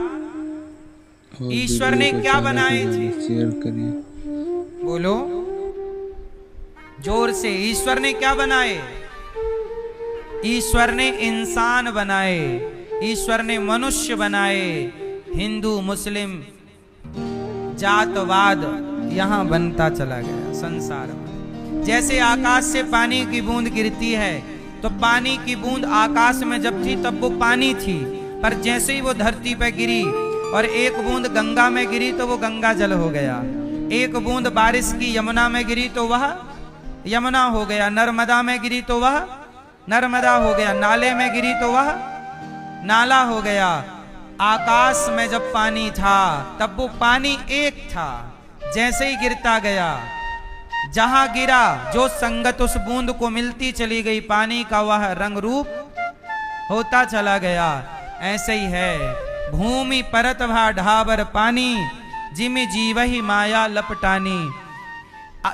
ईश्वर ने क्या बनाए थे? शेयर करिए, बोलो जोर से। ईश्वर ने क्या बनाए? ईश्वर ने इंसान बनाए, ईश्वर ने मनुष्य बनाए। हिंदू मुस्लिम जातवाद यहां बनता चला गया संसार में। जैसे आकाश से पानी की बूंद गिरती है, तो पानी की बूंद आकाश में जब थी तब वो पानी थी, पर जैसे ही वो धरती पर गिरी और एक बूंद गंगा में गिरी तो वो गंगा जल हो गया। एक बूंद बारिश की यमुना में गिरी तो वह यमुना हो गया। नर्मदा में गिरी तो वह नर्मदा हो गया। नाले में गिरी तो वह नाला हो गया। आकाश में जब पानी था तब वो पानी एक था। जैसे ही गिरता गया, जहां गिरा जो संगत उस बूंद को मिलती चली गई, पानी का वह रंग रूप होता चला गया। ऐसे ही है भूमि परत भा ढाबर पानी, जिम जीवहि माया लपटानी।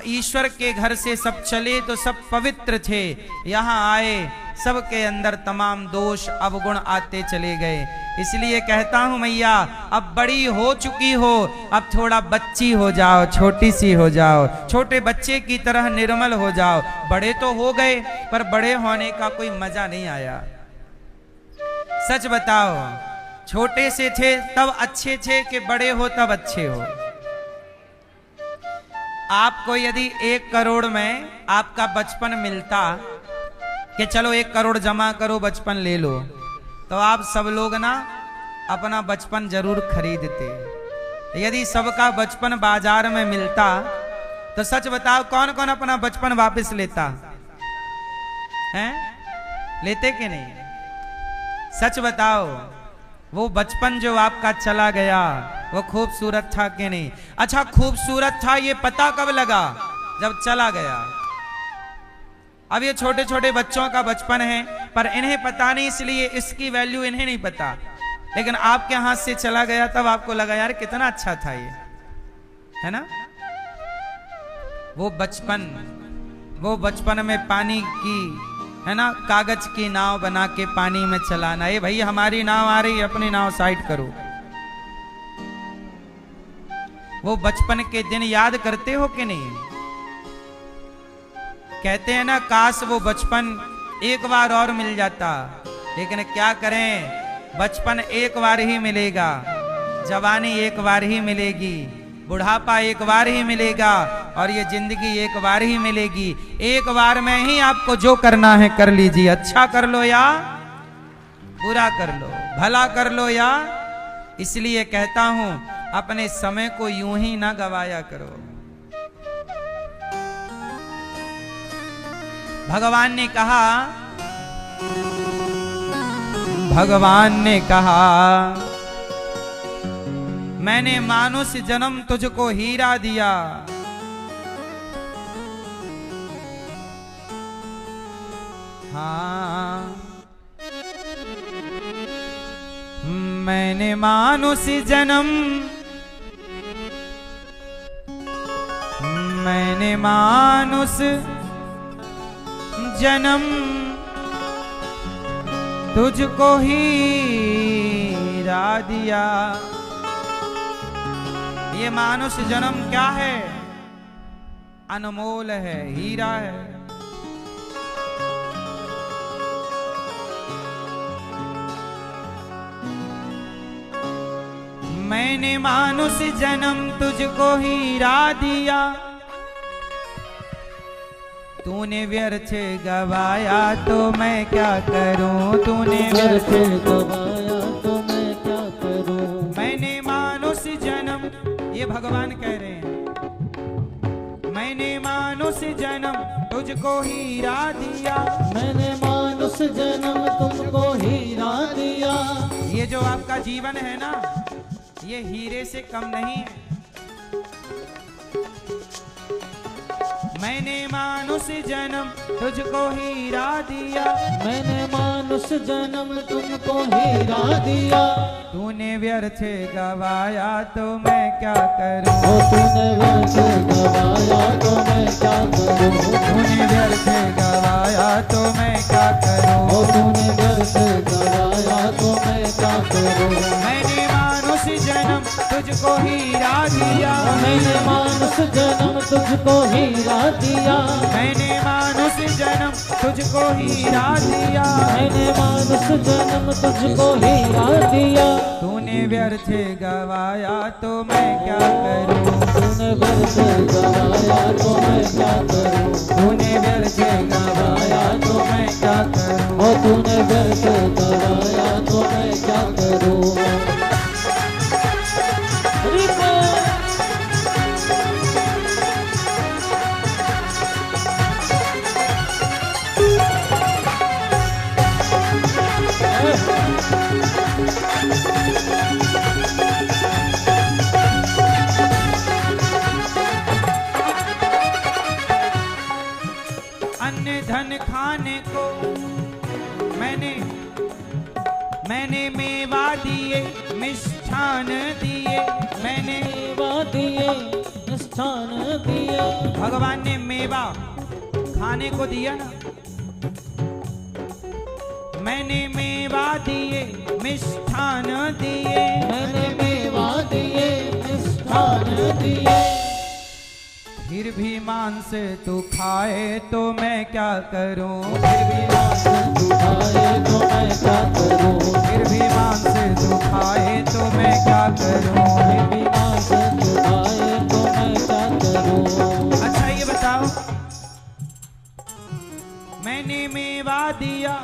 ईश्वर के घर से सब चले तो सब पवित्र थे, यहाँ आए सबके अंदर तमाम दोष अवगुण आते चले गए। इसलिए कहता हूं मैया, अब बड़ी हो चुकी हो, अब थोड़ा बच्ची हो जाओ, छोटी सी हो जाओ, छोटे बच्चे की तरह निर्मल हो जाओ। बड़े तो हो गए पर बड़े होने का कोई मजा नहीं आया। सच बताओ, छोटे से थे तब अच्छे थे कि बड़े हो तब अच्छे हो? आपको यदि 1 करोड़ में आपका बचपन मिलता कि चलो 1 करोड़ जमा करो बचपन ले लो, तो आप सब लोग ना अपना बचपन जरूर खरीदते। यदि सबका बचपन बाजार में मिलता तो सच बताओ कौन कौन अपना बचपन वापस लेता हैं? लेते कि नहीं? सच बताओ, वो बचपन जो आपका चला गया वो खूबसूरत था कि नहीं? अच्छा, खूबसूरत था ये पता कब लगा? जब चला गया। अब ये छोटे छोटे बच्चों का बचपन है, पर इन्हें पता नहीं, इसलिए इसकी वैल्यू इन्हें नहीं पता। लेकिन आपके हाथ से चला गया तब आपको लगा यार कितना अच्छा था ये, है ना? वो बचपन में पानी की, है ना, कागज की नाव बना के पानी में चलाना। ये भाई हमारी नाव आ रही है, अपनी नाव साइड करो। वो बचपन के दिन याद करते हो कि नहीं? कहते हैं ना, काश वो बचपन एक बार और मिल जाता। लेकिन क्या करें, बचपन एक बार ही मिलेगा, जवानी एक बार ही मिलेगी, बुढ़ापा एक बार ही मिलेगा, और ये जिंदगी एक बार ही मिलेगी। एक बार में ही आपको जो करना है कर लीजिए। अच्छा कर लो या बुरा कर लो, भला कर लो या। इसलिए कहता हूं, अपने समय को यूं ही ना गवाया करो। भगवान ने कहा मैंने मानुष जन्म तुझको हीरा दिया। हाँ, मैंने मानुष जन्म तुझको हीरा दिया। ये मानुष जन्म क्या है? अनमोल है, हीरा है। मैंने मानुष जन्म तुझको हीरा दिया, तूने व्यर्थ गवाया तो मैं क्या करूं? तूने व्यर्थ गवाया तो मैं क्या करूं? मैंने मानुष जन्म, ये भगवान कह रहे हैं, मैंने मानुष जन्म तुझको हीरा दिया। मैंने मानुष जन्म तुमको हीरा दिया। ये जो आपका जीवन है ना, ये हीरे से कम नहीं है। मैंने मानुष जन्म तुझको हीरा दिया, मैंने मानुष जन्म तुमको हीरा दिया। तूने व्यर्थ गवाया तो मैं क्या करूं, ओ तूने व्यर्थ गवाया तो मैं क्या करूं, तूने व्यर्थ गवाया तो मैं क्या करूं, ओ तूने व्यर्थ गवाया तो मैं क्या करूं। मैंने मानुष जन्म तुझको हीरा दिया, मैंने मानुष जन्म तुझको हीरा दिया, मैंने मानुष जन्म तुझको हीरा दिया, मैंने मानुष जन्म तुझको हीरा दिया। तूने व्यर्थ गवाया तो मैं क्या करूं, तूने व्यर्थ गवाया तो मैं क्या करूं, तूने व्यर्थ गवाया तो मैं क्या करूं, ओ तूने व्यर्थ गवाया तो मैं क्या करूं। हरि बोल। अन्य धन खाने को मैंने मेवा दिए मिष्ठान दिए, मैंने मेवा दिए मिष्ठान दिए, भगवान ने मेवा खाने को दिया ना, मैंने मेवा दिए मिष्ठान दिए, मैंने मेवा दिए मिष्ठान दिए। फिर भी मांस तू खाए तो मैं क्या करूं, फिर भी मांस तू खाए तो मैं क्या करूं, फिर भी मांस तू खाए तो मैं क्या करूं। फिर भी मांस तू खाए तो मैं क्या करूं। अच्छा ये बताओ, मैंने मेवा दिया,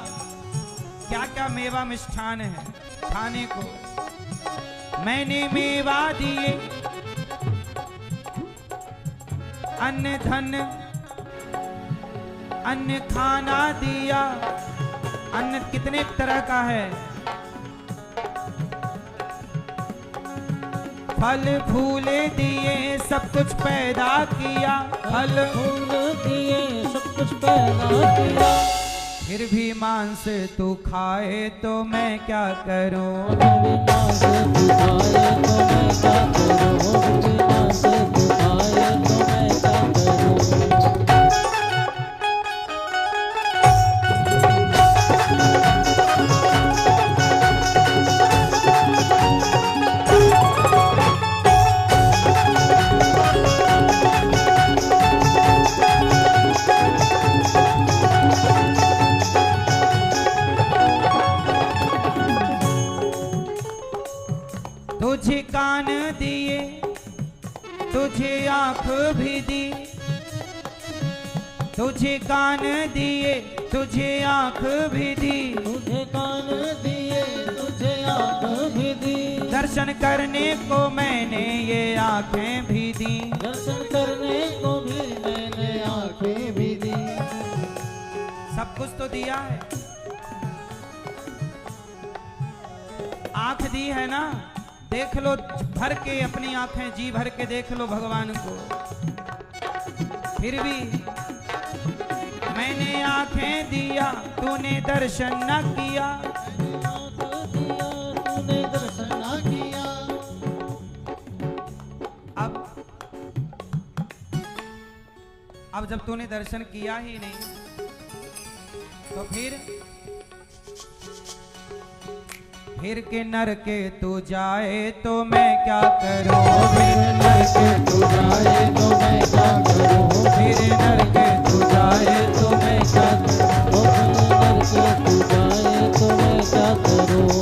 क्या क्या मेवा मिष्ठान है खाने को, मैंने मेवा दिए, अन्न धन अन्न खाना दिया, अन्न कितने तरह का है, फल फूले दिए सब कुछ पैदा किया, फल फूल दिए सब कुछ पैदा किया। फिर भी मांस तू खाए तो मैं क्या करूं, फिर भी मांस तू खाए तो मैं क्या करूं, फिर भी मांस तू खाए तो मैं क्या करूं। तुझे कान दिए तुझे आंख भी दी, तुझे कान दिए तुझे आंख भी दी, तुझे कान दिए तुझे आँख भी दी, दर्शन करने को मैंने ये आंखें भी दी, दर्शन करने को भी मैंने आँखें भी दी। सब कुछ तो दिया है, आंख दी है ना, देख लो भर के अपनी आंखें जी भर के देख लो भगवान को। फिर भी मैंने आंखें दिया तूने दर्शन न किया, तूने दर्शन न किया। अब जब तूने दर्शन किया ही नहीं तो फिर के नर के तू जाए तो मैं क्या करूं, फिर नर के तू जाए तो मैं क्या करूं, फिर नर के तू जाए तो मैं क्या करूं, फिर नर के तू जाए तो मैं क्या करूं।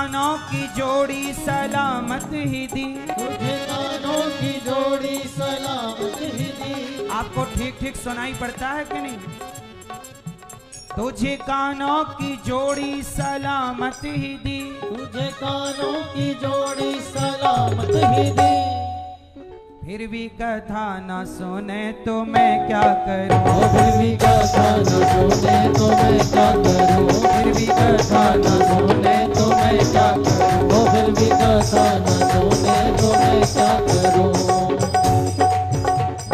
कानों की जोड़ी सलामत ही दी। तुझे कानों की जोड़ी सलामत ही दी। आपको ठीक ठीक सुनाई पड़ता है कि नहीं? तुझे कानों की जोड़ी सलामत ही दी। तुझे कानों की जोड़ी सलामत ही दी। फिर भी कथा न सुने तो मैं क्या करूं? फिर भी कथा न सुने तो मैं क्या करूं? फिर भी कथा न सुने तो मैं क्या करूं? फिर भी कथा न सुने तो मैं क्या करूं?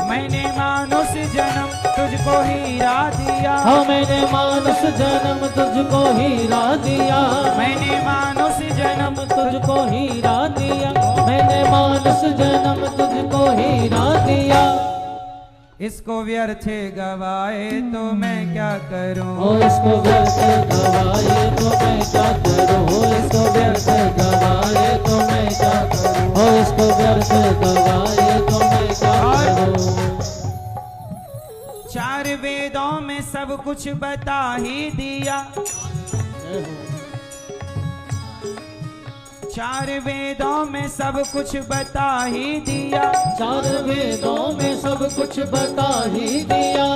मैंने मानुष जन्म तुझको हीरा दिया। हाँ मैंने मानुष जन्म तुझको हीरा दिया। मैंने मानुष जन्म तुझको हीरा दिया। मैंने मानुष जन्म तुझको हीरा दिया। इसको व्यर्थ गवाए तो मैं क्या करूं? ओ इसको व्यर्थ गवाए तो मैं क्या करूं? इसको व्यर्थ गवाए तो मैं क्या करूं? ओ इसको व्यर्थ गवाए तो मैं क्या करूं? चार वेदों में सब कुछ बता ही दिया। चार वेदों में सब कुछ बता ही दिया। चार वेदों में सब कुछ बता ही दिया।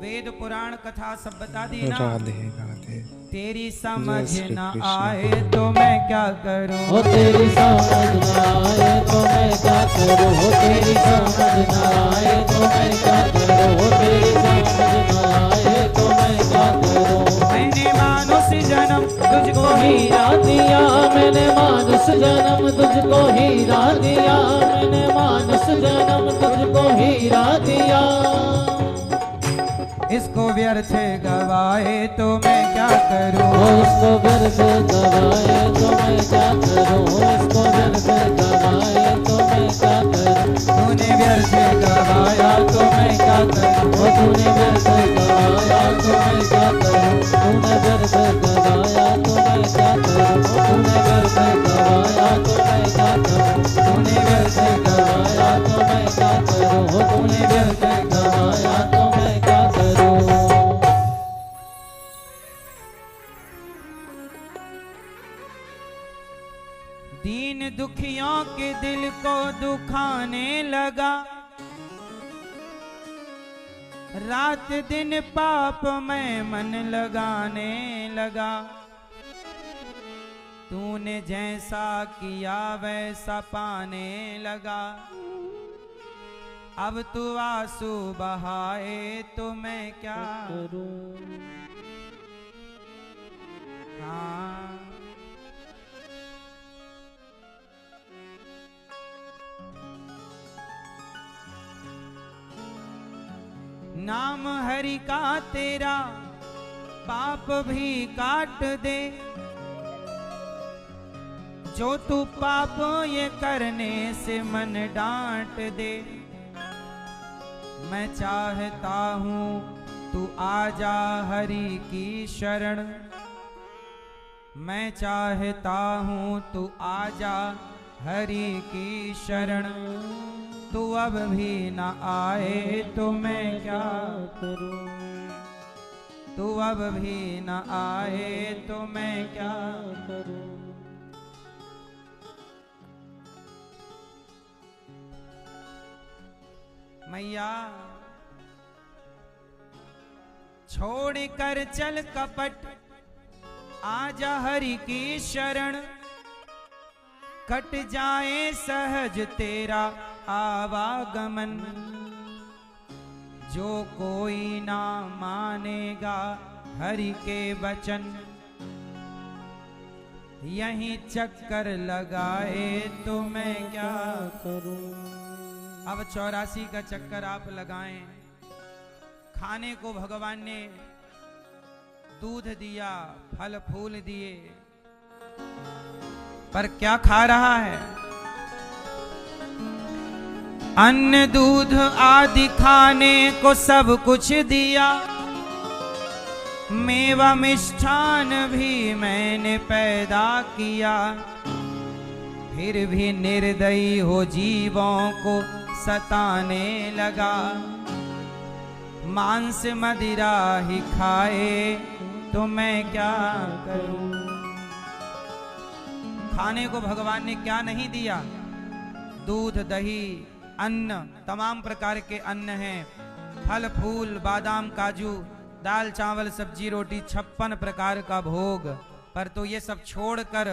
वेद पुराण कथा सब बता दी ना। राधे राधे। तेरी समझ जय श्री न कृष्ण। आए तो मैं क्या करूं? ओ तेरी समझ न आए तो मैं क्या करूं? ओ तेरी समझ न आए तो मैं क्या करूं? ओ तेरी समझ न आए तो मैं क्या करूं? मैंने मानुष जन्म तुझको हीरा दिया। मैंने मानुष जन्म तुझको हीरा दिया। मैंने मानुष जन्म तुझको हीरा दिया। इसको व्यर्थ गवाए तो मैं क्या करूं? ओ इसको व्यर्थ गवाए तो मैं क्या करूं? इसको व्यर्थ गवाए तो मैं क्या करूं? तूने व्यर्थ गवाया तो मैं क्या करूं? ओ तूने व्यर्थ गवाया तो मैं क्या करूं? तूने व्यर्थ गवाया तो मैं क्या करूं? तूने व्यर्थ गवाया तो मैं क्या करूं? तूने व्यर्थ गवाया तो मैं क्या करूं? तूने व्यर्थ गवाया तो मैं क्या करूं? दीन दुखियों के दिल को दुखाने लगा। रात दिन पाप में मन लगाने लगा। तूने जैसा किया वैसा पाने लगा। अब तू आंसू बहाए तो मैं क्या हाँ। नाम हरि का तेरा पाप भी काट दे। जो तू पाप ये करने से मन डांट दे। मैं चाहता हूँ तू आजा हरि की शरण। मैं चाहता हूँ तू आजा हरि की शरण। तू अब भी न आए तो मैं क्या करूं? तू अब भी न आए तो मैं क्या करूं? मैया छोड़ कर चल कपट आजा हरि की शरण। कट जाए सहज तेरा आवागमन। जो कोई ना मानेगा हरि के वचन। यहीं चक्कर लगाए तो मैं क्या करूं? अब 84 का चक्कर आप लगाएं। खाने को भगवान ने दूध दिया, फल फूल दिए, पर क्या खा रहा है? अन्न दूध आदि खाने को सब कुछ दिया। मेवा मिष्ठान भी मैंने पैदा किया। फिर भी निर्दयी हो जीवों को सताने लगा। मांस मदिरा ही खाए तो मैं क्या करूं? खाने को भगवान ने क्या नहीं दिया? दूध, दही, अन्न, तमाम प्रकार के अन्न हैं, फल फूल, बादाम, काजू, दाल चावल सब्जी रोटी, 56 प्रकार का भोग, पर तो ये सब छोड़कर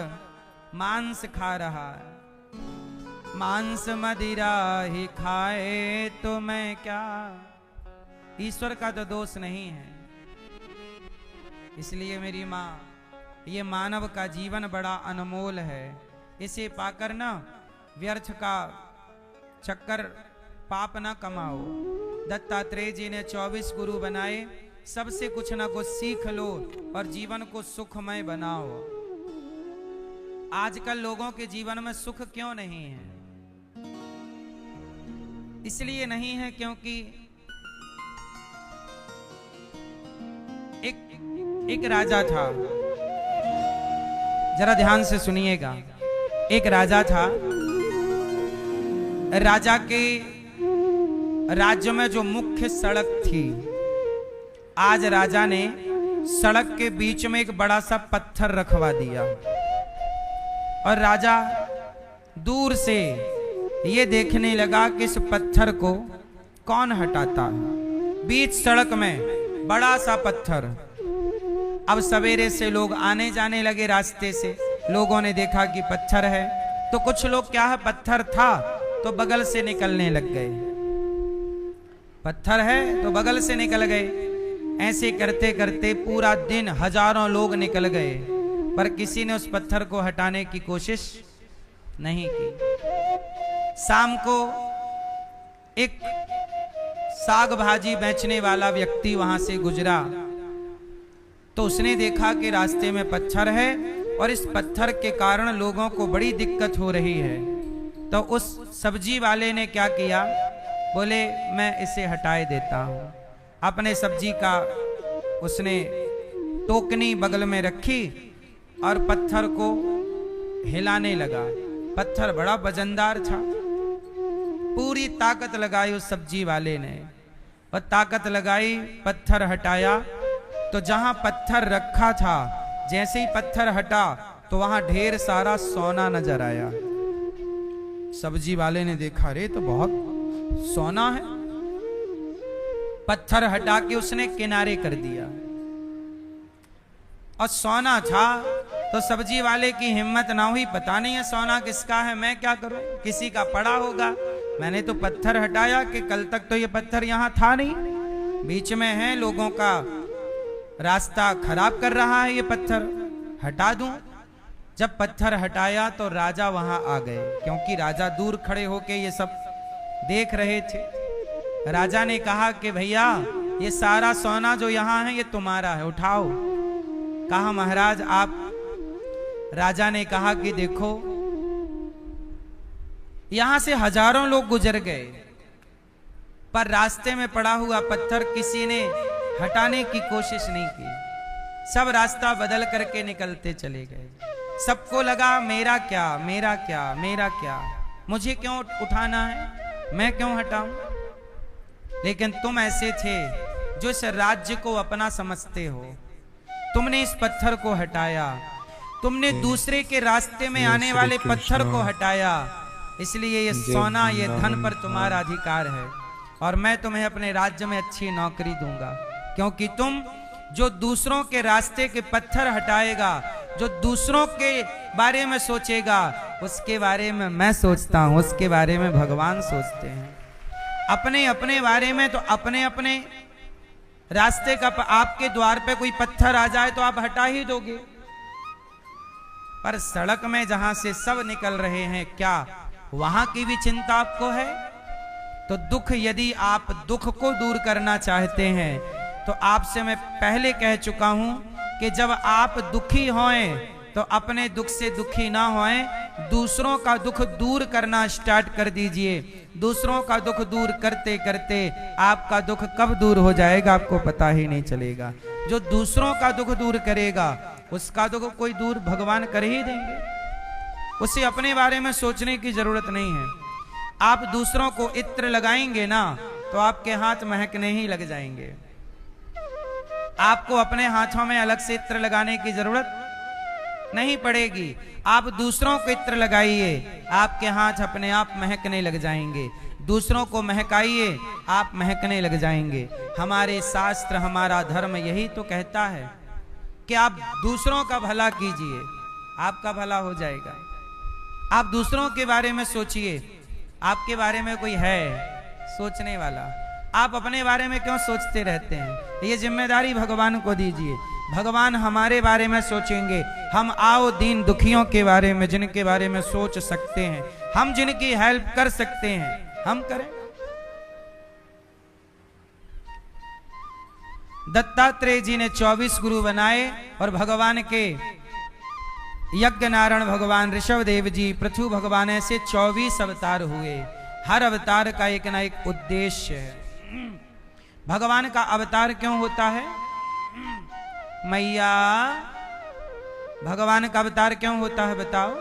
मांस खा रहा है। मांस मदिरा ही खाए तो मैं क्या। ईश्वर का तो दोष नहीं है। इसलिए मेरी माँ, ये मानव का जीवन बड़ा अनमोल है। इसे पाकर ना व्यर्थ का चक्कर पाप ना कमाओ। दत्तात्रेय जी ने 24 गुरु बनाए। सबसे कुछ ना कुछ सीख लो और जीवन को सुखमय बनाओ। आजकल लोगों के जीवन में सुख क्यों नहीं है? इसलिए नहीं है क्योंकि एक राजा था। जरा ध्यान से सुनिएगा। एक राजा था। राजा के राज्य में जो मुख्य सड़क थी, आज राजा ने सड़क के बीच में एक बड़ा सा पत्थर रखवा दिया और राजा दूर से ये देखने लगा कि इस पत्थर को कौन हटाता है। बीच सड़क में बड़ा सा पत्थर। अब सवेरे से लोग आने जाने लगे रास्ते से। लोगों ने देखा कि पत्थर है, तो कुछ लोग क्या है, पत्थर था तो बगल से निकलने लग गए। पत्थर है तो बगल से निकल गए। ऐसे करते करते पूरा दिन हजारों लोग निकल गए, पर किसी ने उस पत्थर को हटाने की कोशिश नहीं की। शाम को एक साग भाजी बेचने वाला व्यक्ति वहां से गुजरा, तो उसने देखा कि रास्ते में पत्थर है और इस पत्थर के कारण लोगों को बड़ी दिक्कत हो रही है। तो उस सब्जी वाले ने क्या किया, बोले मैं इसे हटाए देता हूं। अपने सब्जी का उसने टोकनी बगल में रखी और पत्थर को हिलाने लगा। पत्थर बड़ा वजनदार था। पूरी ताकत लगाई उस सब्जी वाले ने और ताकत लगाई, पत्थर हटाया। तो जहां पत्थर रखा था, जैसे ही पत्थर हटा तो वहां ढेर सारा सोना नजर आया। सब्जी वाले ने देखा, अरे तो बहुत सोना है। पत्थर हटा के उसने किनारे कर दिया और सोना था। तो सब्जी वाले की हिम्मत ना हुई, पता नहीं है सोना किसका है, मैं क्या करूं, किसी का पड़ा होगा। मैंने तो पत्थर हटाया कि कल तक तो ये पत्थर यहां था नहीं, बीच में है, लोगों का रास्ता खराब कर रहा है, ये पत्थर हटा दूं। जब पत्थर हटाया तो राजा वहां आ गए, क्योंकि राजा दूर खड़े होके ये सब देख रहे थे। राजा ने कहा कि भैया ये सारा सोना जो यहां है ये तुम्हारा है, उठाओ। कहा महाराज आप। राजा ने कहा कि देखो यहां से हजारों लोग गुजर गए, पर रास्ते में पड़ा हुआ पत्थर किसी ने हटाने की कोशिश नहीं की। सब रास्ता बदल करके निकलते चले गए। सबको लगा मेरा क्या, मेरा क्या, मेरा क्या, मुझे क्यों उठाना है, मैं क्यों हटाऊं। लेकिन तुम ऐसे थे जो इस राज्य को अपना समझते हो। तुमने इस पत्थर को हटाया, तुमने दूसरे के रास्ते में आने वाले पत्थर को हटाया, इसलिए ये सोना, ये धन पर तुम्हारा अधिकार है और मैं तुम्हें अपने राज्य में अच्छी नौकरी दूंगा। क्योंकि तुम जो दूसरों के रास्ते के पत्थर हटाएगा, जो दूसरों के बारे में सोचेगा, उसके बारे में मैं सोचता हूं, उसके बारे में भगवान सोचते हैं। अपने अपने बारे में तो अपने अपने रास्ते का, आपके द्वार पे कोई पत्थर आ जाए तो आप हटा ही दोगे, पर सड़क में जहां से सब निकल रहे हैं, क्या वहां की भी चिंता आपको है? तो दुख, यदि आप दुख को दूर करना चाहते हैं तो आपसे मैं पहले कह चुका हूं कि जब आप दुखी होएं तो अपने दुख से दुखी ना होएं, दूसरों का दुख दूर करना स्टार्ट कर दीजिए। दूसरों का दुख दूर करते करते आपका दुख कब दूर हो जाएगा आपको पता ही नहीं चलेगा। जो दूसरों का दुख दूर करेगा उसका दुख कोई दूर भगवान कर ही देंगे। उसे अपने बारे में सोचने की जरूरत नहीं है। आप दूसरों को इत्र लगाएंगे ना तो आपके हाथ महकने ही लग जाएंगे। आपको अपने हाथों में अलग से इत्र लगाने की जरूरत नहीं पड़ेगी। आप दूसरों को इत्र लगाइए, आपके हाथ अपने आप महकने लग जाएंगे। दूसरों को महकाइए, आप महकने लग जाएंगे। हमारे शास्त्र, हमारा धर्म यही तो कहता है कि आप दूसरों का भला कीजिए, आपका भला हो जाएगा। आप दूसरों के बारे में सोचिए, आपके बारे में कोई है सोचने वाला? आप अपने बारे में क्यों सोचते रहते हैं? ये जिम्मेदारी भगवान को दीजिए। भगवान हमारे बारे में सोचेंगे। हम आओ दीन दुखियों के बारे में, जिनके बारे में सोच सकते हैं, हम जिनकी हेल्प कर सकते हैं, हम करें। दत्तात्रेय जी ने 24 गुरु बनाए और भगवान के यज्ञ नारायण भगवान, ऋषभ देव जी, पृथु भगवान, ऐसे 24 अवतार हुए। हर अवतार का एक ना एक उद्देश्य है। भगवान का अवतार क्यों होता है? मैया, भगवान का अवतार क्यों होता है बताओ?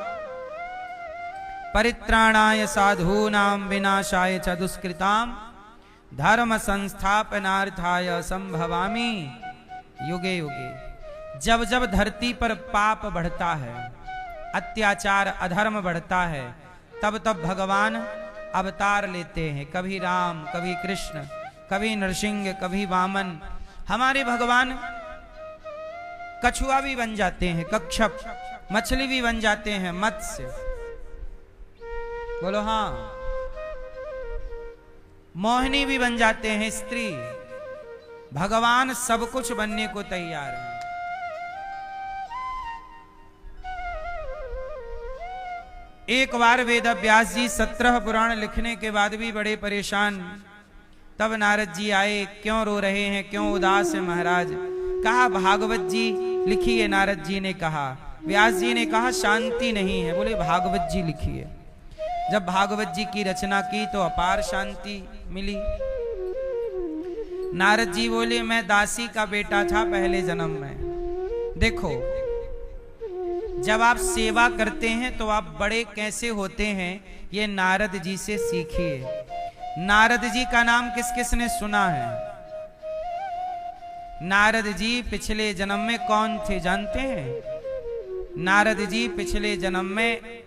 परित्राणाय साधूनां विनाशाय च दुष्कृतां धर्म संस्थापनार्थाय संभवामि युगे युगे। जब जब धरती पर पाप बढ़ता है, अत्याचार अधर्म बढ़ता है, तब तब भगवान अवतार लेते हैं। कभी राम, कभी कृष्ण, कभी नरसिंह, कभी वामन। हमारे भगवान कछुआ भी बन जाते हैं, कच्छप, मछली भी बन जाते हैं, मत्स्य, बोलो हाँ, मोहिनी भी बन जाते हैं, स्त्री। भगवान सब कुछ बनने को तैयार है। एक बार वेद व्यास जी 17 पुराण लिखने के बाद भी बड़े परेशान। तब नारद जी आए। क्यों रो रहे हैं, क्यों उदास है महाराज? कहा भागवत जी लिखिए। नारद जी ने कहा, व्यास जी ने कहा शांति नहीं है। बोले भागवत जी लिखिए। जब भागवत जी की रचना की तो अपार शांति मिली। नारद जी बोले मैं दासी का बेटा था पहले जन्म में। देखो, जब आप सेवा करते हैं तो आप बड़े कैसे होते हैं, ये नारद जी से सीखिए। नारद जी का नाम किस किस ने सुना है? नारद जी पिछले जन्म में कौन थे जानते हैं? नारद जी पिछले जन्म में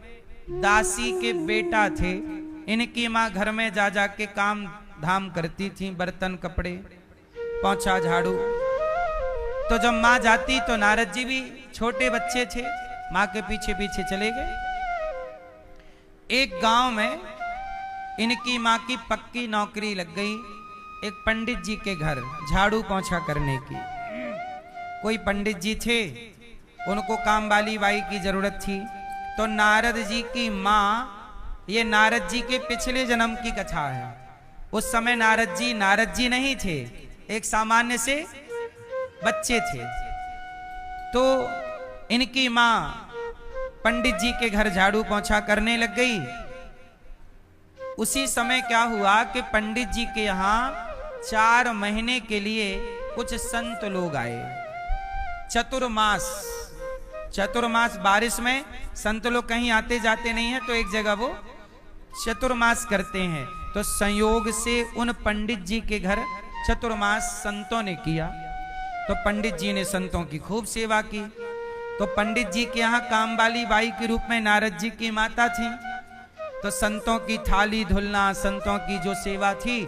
दासी के बेटा थे। इनकी माँ घर में जा जा के काम धाम करती थी, बर्तन, कपड़े, पोंछा, झाड़ू। तो जब माँ जाती तो नारद जी भी छोटे बच्चे थे, माँ के पीछे पीछे चले गए। एक गांव में इनकी माँ की पक्की नौकरी लग गई, एक पंडित जी के घर झाड़ू पोंछा करने की। कोई पंडित जी थे, उनको काम वाली बाई की जरूरत थी। तो नारद जी की माँ, ये नारद जी के पिछले जन्म की कथा है। उस समय नारद जी नहीं थे, एक सामान्य से बच्चे थे। तो इनकी माँ पंडित जी के घर झाड़ू पोंछा करने लग गई। उसी समय क्या हुआ कि पंडित जी के यहाँ 4 महीने के लिए कुछ संत लोग आए। चतुर्मास बारिश में संत लोग कहीं आते जाते नहीं है, तो एक जगह वो चतुर्मास करते हैं। तो संयोग से उन पंडित जी के घर चतुर्मास संतों ने किया। तो पंडित जी ने संतों की खूब सेवा की। तो पंडित जी के यहाँ काम वाली बाई के रूप में नारद जी की माता थी। तो संतों की थाली धुलना, संतों की जो सेवा थी,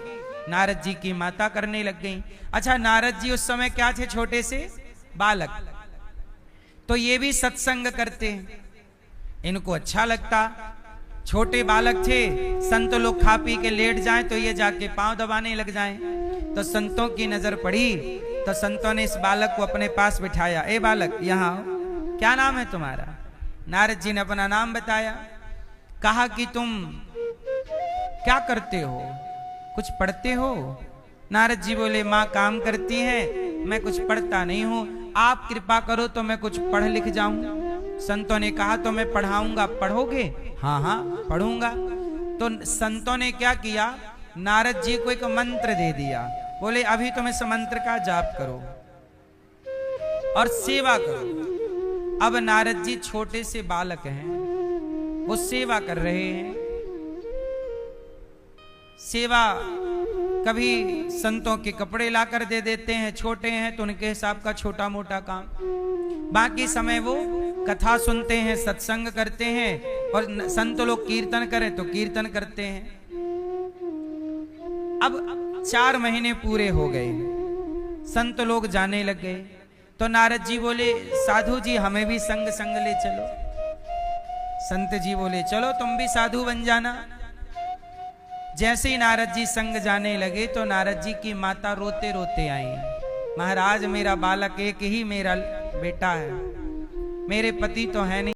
नारद जी की माता करने लग गई। अच्छा, नारद जी उस समय क्या थे? छोटे से बालक। तो ये भी सत्संग करते, इनको अच्छा लगता। छोटे बालक थे, संत लोग खा पी के लेट जाएं तो ये जाके पांव दबाने लग जाएं। तो संतों की नजर पड़ी, तो संतों ने इस बालक को अपने पास बिठाया। ए बालक, यहाँ आओ, क्या नाम है तुम्हारा? नारद जी ने अपना नाम बताया। कहा कि तुम क्या करते हो, कुछ पढ़ते हो? नारद जी बोले माँ काम करती हैं, मैं कुछ पढ़ता नहीं हूँ, आप कृपा करो तो मैं कुछ पढ़ लिख जाऊं। संतों ने कहा तो मैं पढ़ाऊंगा, पढ़ोगे? हाँ हाँ पढ़ूंगा। तो संतों ने क्या किया, नारद जी को एक मंत्र दे दिया। बोले अभी तुम इस मंत्र का जाप करो और सेवा करो। अब नारद जी छोटे से बालक हैं, वो सेवा कर रहे हैं। सेवा कभी संतों के कपड़े ला कर दे देते हैं, छोटे हैं तो उनके हिसाब का छोटा मोटा काम। बाकी समय वो कथा सुनते हैं, सत्संग करते हैं, और संत लोग कीर्तन करें तो कीर्तन करते हैं। अब 4 महीने पूरे हो गए, संत लोग जाने लग गए, तो नारद जी बोले साधु जी हमें भी संग संग ले चलो। संत जी बोले चलो तुम भी साधु बन जाना। जैसे ही नारद जी संग जाने लगे तो नारद जी की माता रोते रोते आई, महाराज मेरा बालक एक ही मेरा बेटा है, मेरे पति तो है नहीं।